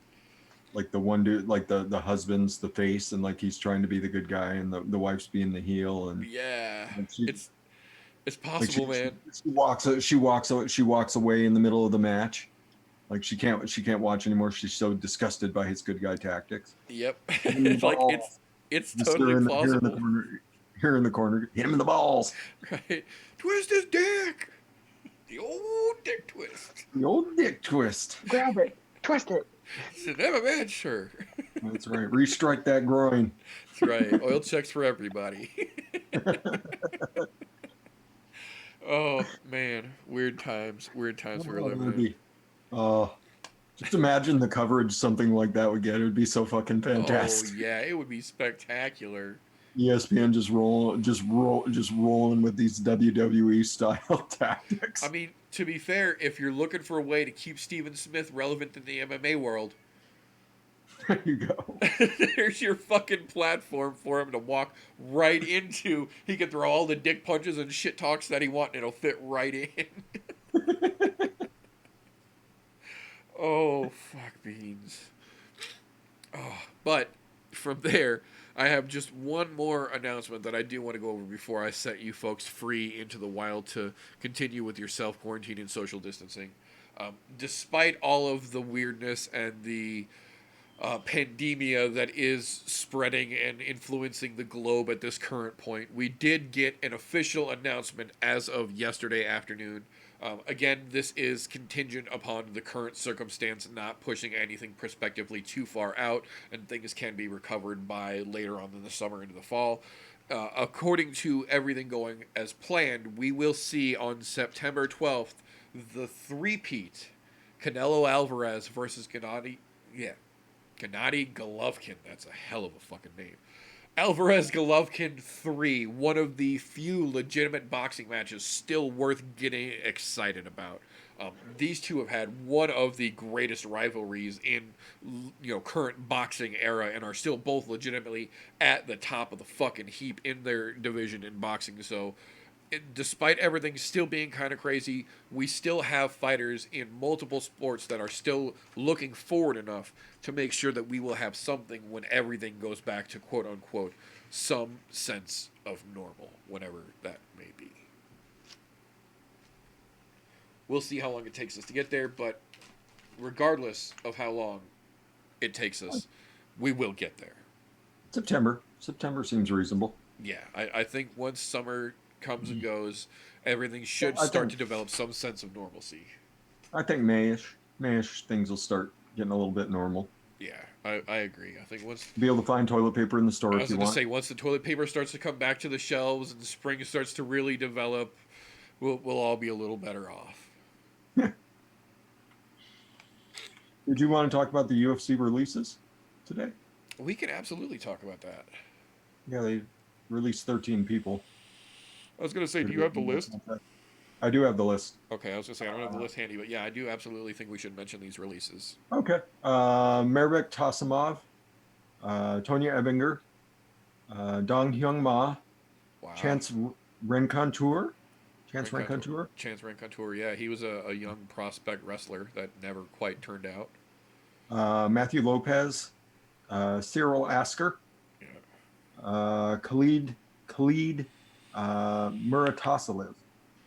one dude, like the husband's the face, and like he's trying to be the good guy, and the wife's being the heel, and Yeah, like it's possible, man. She walks away in the middle of the match, like she can't watch anymore. She's so disgusted by his good guy tactics. Yep, it's like it's Just totally plausible. Here in the corner, hit him in the balls. Right, twist his dick. The old dick twist. The old dick twist. Grab it, twist it. It's never bad, sure. That's right. Restrike that groin. That's right. Oil checks for everybody. Oh man, weird times we're living in. Just imagine the coverage something like that would get. It would be so fucking fantastic. Oh yeah, it would be spectacular. ESPN just rolling with these WWE style tactics. I mean, to be fair, if you're looking for a way to keep Steven Smith relevant in the MMA world, there you go. there's your fucking platform for him to walk right into. He can throw all the dick punches and shit talks that he wants, and it'll fit right in. Oh, fuck beans. Oh, but from there, I have just one more announcement that I do want to go over before I set you folks free into the wild to continue with your self-quarantine and social distancing. Despite all of the weirdness and the pandemia that is spreading and influencing the globe at this current point, we did get an official announcement as of yesterday afternoon. Again, this is contingent upon the current circumstance not pushing anything prospectively too far out, and things can be recovered by later on in the summer into the fall. According to everything going as planned, we will see on September 12th the three-peat Canelo Alvarez versus Gennady Golovkin. That's a hell of a fucking name. Alvarez Golovkin 3, one of the few legitimate boxing matches still worth getting excited about. These two have had one of the greatest rivalries in current boxing era and are still both legitimately at the top of the fucking heap in their division in boxing. So despite everything still being kind of crazy, we still have fighters in multiple sports that are still looking forward enough to make sure that we will have something when everything goes back to quote unquote some sense of normal, whenever that may be. We'll see how long it takes us to get there, but regardless of how long it takes us, we will get there. September seems reasonable. Yeah, I think once summer comes and goes, everything should I start think- to develop some sense of normalcy. I think Mayish things will start getting a little bit normal. Yeah, I agree. I think once Be able to find toilet paper in the store I if was you going to want. say once the toilet paper starts to come back to the shelves and spring starts to really develop, we'll all be a little better off. Did you want to talk about the UFC releases today? We can absolutely talk about that. Yeah, they released 13 people. I was going to say, do you have the list? I do have the list. Okay, I was going to say I don't have the list handy, but yeah, I do absolutely think we should mention these releases. Okay. Mervik Tasimov, Tonya Ebinger, Dong Hyung Ma, Wow. Chance Rencontour. Chance Rencontour. Chance Rencontour, yeah, he was a young prospect wrestler that never quite turned out. Matthew Lopez, Cyril Asker, Yeah. Khalid Muratasalev.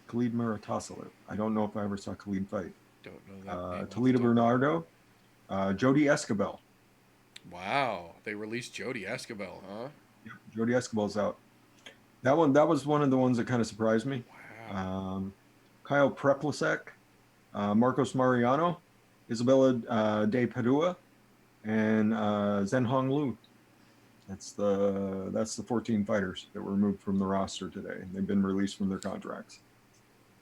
Khalid Muratasalev. I don't know if I ever saw Khalid fight. Don't know that name. Toledo Bernardo, Jody Escabel. Wow, they released Jody Escabel, huh? Yep, Jody Escabel's out. That was one of the ones that kind of surprised me. Wow. Kyle Preplasek, Marcos Mariano, Isabella De Padua, and Zhenhong Liu. That's the 14 fighters that were removed from the roster today. They've been released from their contracts.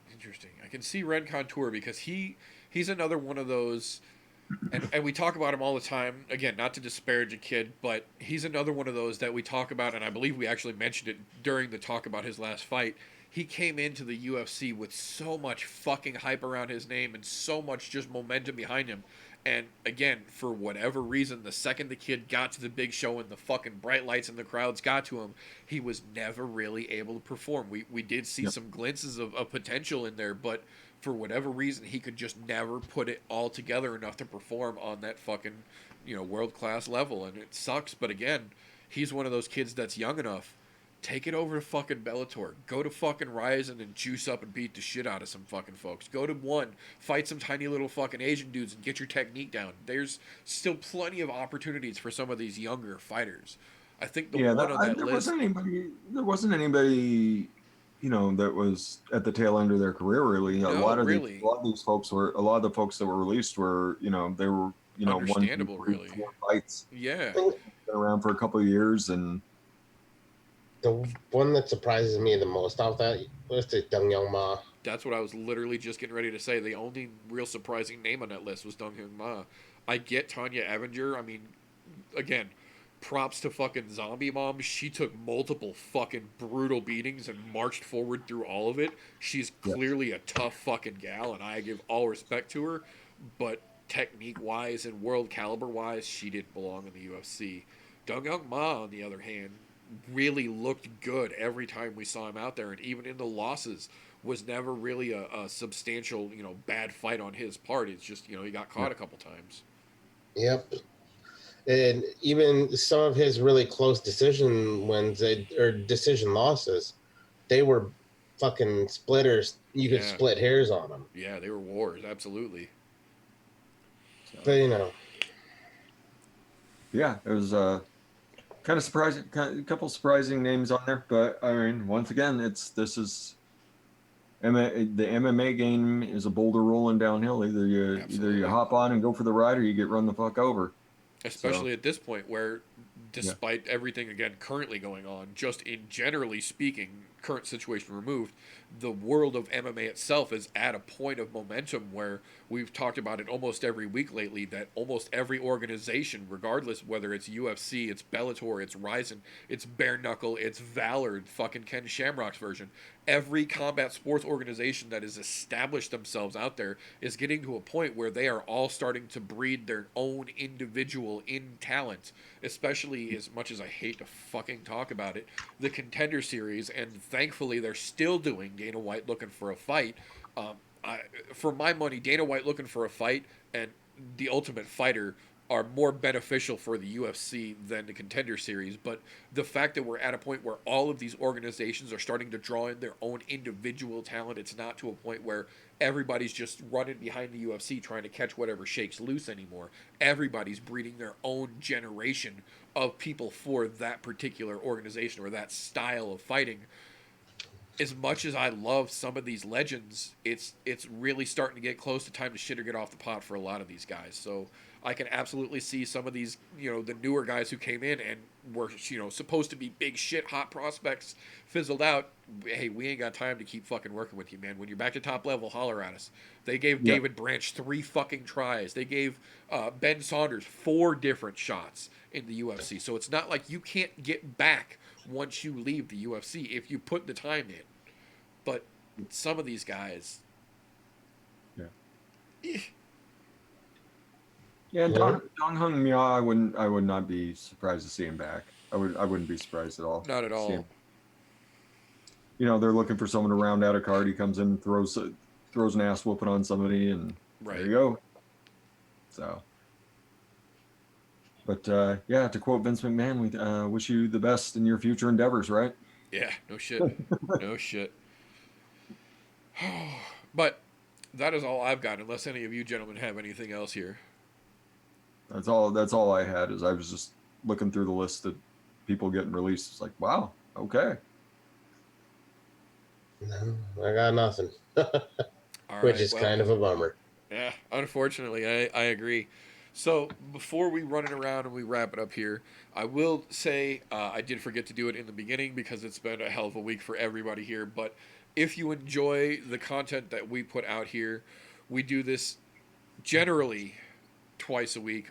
Interesting. I can see Red Contour because he's another one of those, and we talk about him all the time. Again, not to disparage a kid, but he's another one of those that we talk about, and I believe we actually mentioned it during the talk about his last fight. He came into the UFC with so much fucking hype around his name and so much just momentum behind him. And again, for whatever reason, the second the kid got to the big show and the fucking bright lights and the crowds got to him, he was never really able to perform. We did see some glimpses of potential in there, but for whatever reason, he could just never put it all together enough to perform on that fucking, world-class level. And it sucks, but again, he's one of those kids that's young enough. Take it over to fucking Bellator. Go to fucking Ryzen and juice up and beat the shit out of some fucking folks. Go to One, fight some tiny little fucking Asian dudes and get your technique down. There's still plenty of opportunities for some of these younger fighters. I think the one on that there list. There wasn't anybody, that was at the tail end of their career. Really, a lot of these folks were. A lot of the folks that were released were, they were, Understandable, 1, 2, 3, really. 4 fights. Yeah. Been around for a couple of years and. The one that surprises me the most out of that was the Dong Young Ma. That's what I was literally just getting ready to say. The only real surprising name on that list was Dong Hyun Ma. I get Tanya Evinger. I mean, again, props to fucking Zombie Mom. She took multiple fucking brutal beatings and marched forward through all of it. She's clearly a tough fucking gal, and I give all respect to her. But technique-wise and world caliber-wise, she didn't belong in the UFC. Dong Hyun Ma, on the other hand, really looked good every time we saw him out there, and even in the losses was never really a substantial bad fight on his part. It's just he got caught a couple times. Yep. And even some of his really close decision wins or decision losses, they were fucking splitters. You could split hairs on them. Yeah, they were wars, absolutely. But yeah, it was kind of surprising, a couple surprising names on there, but I mean, once again, the MMA game is a boulder rolling downhill. Either you hop on and go for the ride, or you get run the fuck over. Especially at this point, where despite everything again currently going on, just in generally speaking, current situation removed, the world of MMA itself is at a point of momentum where we've talked about it almost every week lately, that almost every organization, regardless whether it's UFC, it's Bellator, it's Ryzen, it's Bare Knuckle, it's Valor, fucking Ken Shamrock's version, every combat sports organization that has established themselves out there is getting to a point where they are all starting to breed their own individual in talent, especially especially as much as I hate to fucking talk about it, the Contender Series, and thankfully they're still doing Dana White looking for a fight. Um, for my money, Dana White looking for a fight and the Ultimate Fighter are more beneficial for the UFC than the Contender Series. But the fact that we're at a point where all of these organizations are starting to draw in their own individual talent, it's not to a point where everybody's just running behind the UFC trying to catch whatever shakes loose anymore. Everybody's breeding their own generation of people for that particular organization or that style of fighting. As much as I love some of these legends, it's really starting to get close to time to shit or get off the pot for a lot of these guys. So I can absolutely see some of these, the newer guys who came in and were, supposed to be big shit, hot prospects, fizzled out. Hey, we ain't got time to keep fucking working with you, man. When you're back to top level, holler at us. They gave Yeah. David Branch 3 fucking tries. They gave Ben Saunders 4 different shots in the UFC. So it's not like you can't get back once you leave the UFC if you put the time in. But some of these guys, Yeah. Yeah, and Dong Hung Mia, I would not be surprised to see him back. I wouldn't be surprised at all. not at to see all. him. They're looking for someone to round out a card. He comes in and throws an ass whooping on somebody, and Right. there you go. So, but yeah, to quote Vince McMahon, we wish you the best in your future endeavors, right? Yeah, no shit. No shit. But that is all I've got, unless any of you gentlemen have anything else here. That's all I had. Is I was just looking through the list of people getting released. It's like, wow, okay. No, I got nothing. All Which right, is well, kind of a bummer. yeah, unfortunately, I agree. So before we run it around and we wrap it up here, I will say I did forget to do it in the beginning because it's been a hell of a week for everybody here. But if you enjoy the content that we put out here, we do this generally twice a week.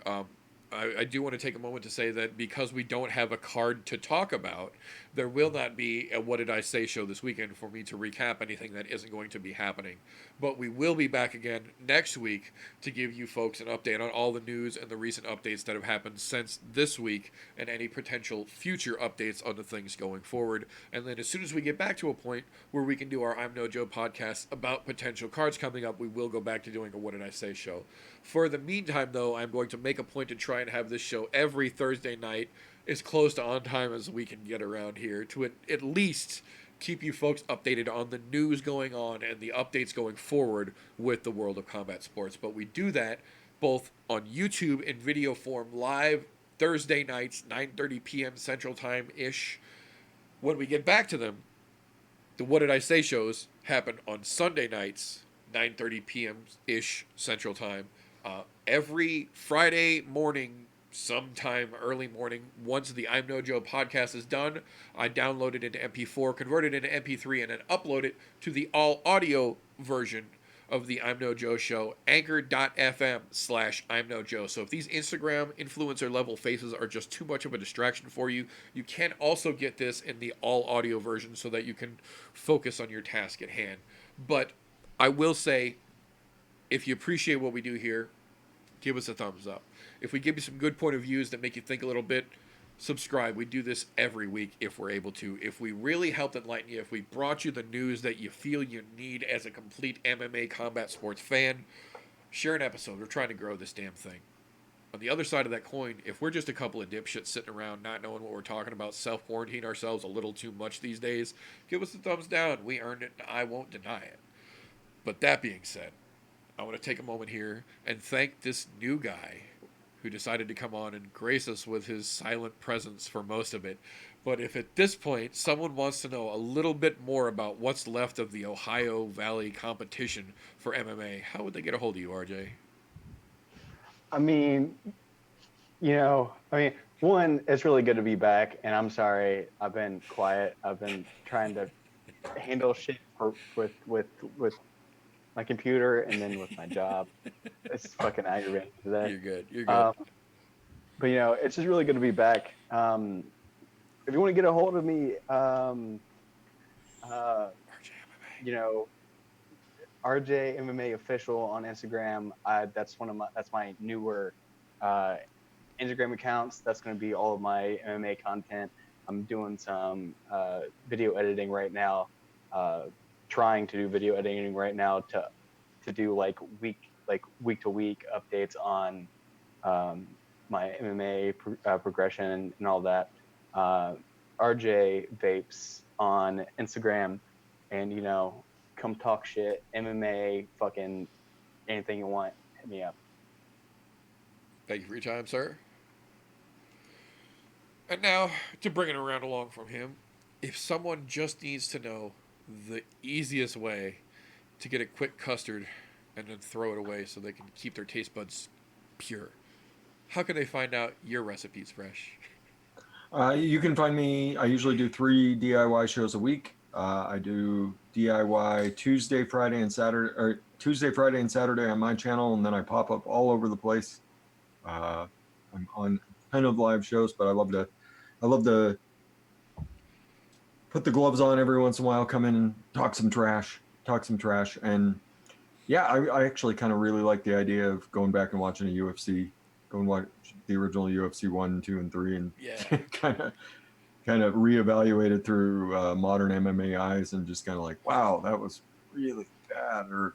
I do want to take a moment to say that because we don't have a card to talk about, there will not be a What Did I Say show this weekend for me to recap anything that isn't going to be happening. But we will be back again next week to give you folks an update on all the news and the recent updates that have happened since this week and any potential future updates on the things going forward. And then as soon as we get back to a point where we can do our I'm No Joe podcast about potential cards coming up, we will go back to doing a What Did I Say show. For the meantime, though, I'm going to make a point to try and have this show every Thursday night as close to on time as we can get around here to at least keep you folks updated on the news going on and the updates going forward with the world of combat sports. But we do that both on YouTube in video form live Thursday nights, 9:30 p.m. Central Time-ish. When we get back to them, the What Did I Say shows happen on Sunday nights, 9:30 p.m.-ish Central Time. Every Friday morning, sometime early morning, once the I'm No Joe podcast is done, I download it into MP4, convert it into MP3, and then upload it to the all audio version of the I'm No Joe show, anchor.fm/I'm No Joe. So if these Instagram influencer level faces are just too much of a distraction for you, you can also get this in the all audio version so that you can focus on your task at hand. But I will say, if you appreciate what we do here, give us a thumbs up. If we give you some good point of views that make you think a little bit, subscribe. We do this every week if we're able to. If we really helped enlighten you, if we brought you the news that you feel you need as a complete MMA combat sports fan, share an episode. We're trying to grow this damn thing. On the other side of that coin, if we're just a couple of dipshits sitting around not knowing what we're talking about, self-quarantine ourselves a little too much these days, give us a thumbs down. We earned it, and I won't deny it. But that being said, I want to take a moment here and thank this new guy who decided to come on and grace us with his silent presence for most of it. But if at this point someone wants to know a little bit more about what's left of the Ohio Valley competition for MMA, how would they get a hold of you, RJ? I mean, one, it's really good to be back, and I'm sorry I've been quiet. I've been trying to handle shit with my computer and then with my job. It's fucking aggravating today. You're good. You're good. But it's just really good to be back. If you want to get a hold of me, RJ MMA official on Instagram. That's my newer Instagram accounts. That's going to be all of my MMA content. I'm doing some video editing right now, trying to do video editing right now to do like week to week updates on my MMA progression and all that. RJ Vapes on Instagram, and come talk shit, MMA, fucking anything you want, hit me up. Thank you for your time, sir. And now, to bring it around along from him, if someone just needs to know the easiest way to get a quick custard and then throw it away so they can keep their taste buds pure, how can they find out your recipe's fresh? You can find me. I usually do 3 DIY shows a week. I do DIY Tuesday, Friday, and Saturday, or Tuesday, Friday, and Saturday on my channel, and then I pop up all over the place. I'm on a ton of live shows, but I love to put the gloves on every once in a while, come in and talk some trash, and yeah, I actually kind of really like the idea of going back and watching a UFC, go and watch the original UFC 1, 2, and 3, and kind of reevaluate it through modern MMA eyes, and just kind of like, wow, that was really bad, or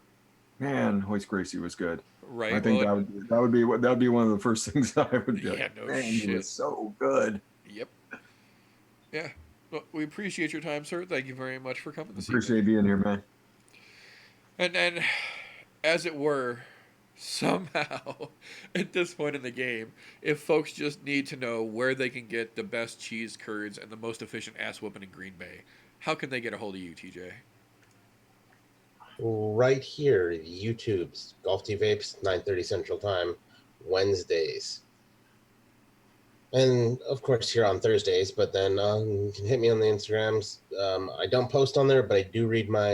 man, Hoist Gracie was good. Right. I think that would be one of the first things that I would do. Yeah, no man, shit. He was so good. Yep. Yeah. Well, we appreciate your time, sir. Thank you very much for coming this Appreciate being here, man. And then, as it were, somehow, at this point in the game, if folks just need to know where they can get the best cheese curds and the most efficient ass whooping in Green Bay, how can they get a hold of you, TJ? Right here, YouTube's Golf T Vapes, 9:30 Central Time, Wednesdays. And of course here on Thursdays, but then you can hit me on the Instagrams. I don't post on there, but I do read my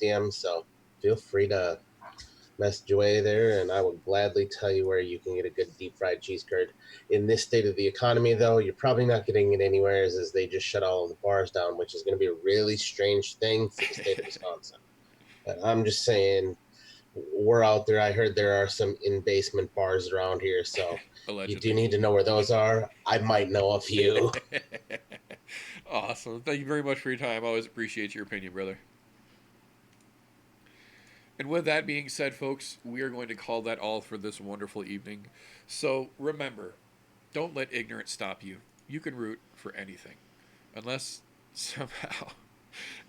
DMs, so feel free to message away there, and I will gladly tell you where you can get a good deep fried cheese curd. In this state of the economy, though, you're probably not getting it anywhere, as they just shut all of the bars down, which is going to be a really strange thing for the state of Wisconsin. But I'm just saying, we're out there. I heard there are some in-basement bars around here, so Allegedly. you do need to know where those are. I might know a few. Awesome. Thank you very much for your time. I always appreciate your opinion, brother. And with that being said, folks, we are going to call that all for this wonderful evening. So remember, don't let ignorance stop you. You can root for anything. Unless somehow,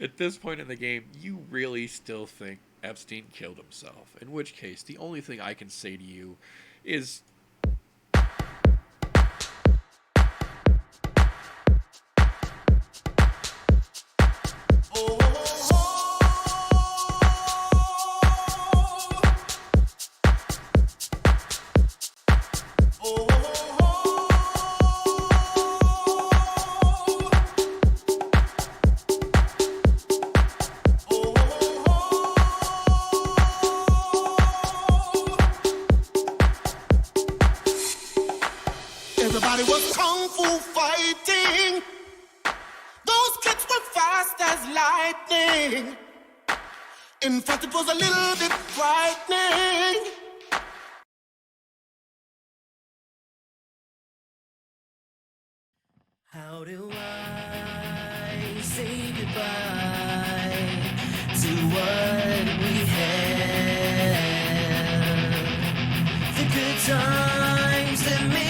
at this point in the game, you really still think Epstein killed himself. In which case, the only thing I can say to you is... Everybody was kung fu fighting. Those kicks were fast as lightning. In fact, it was a little bit frightening. How do I say goodbye to what we had? The good times that made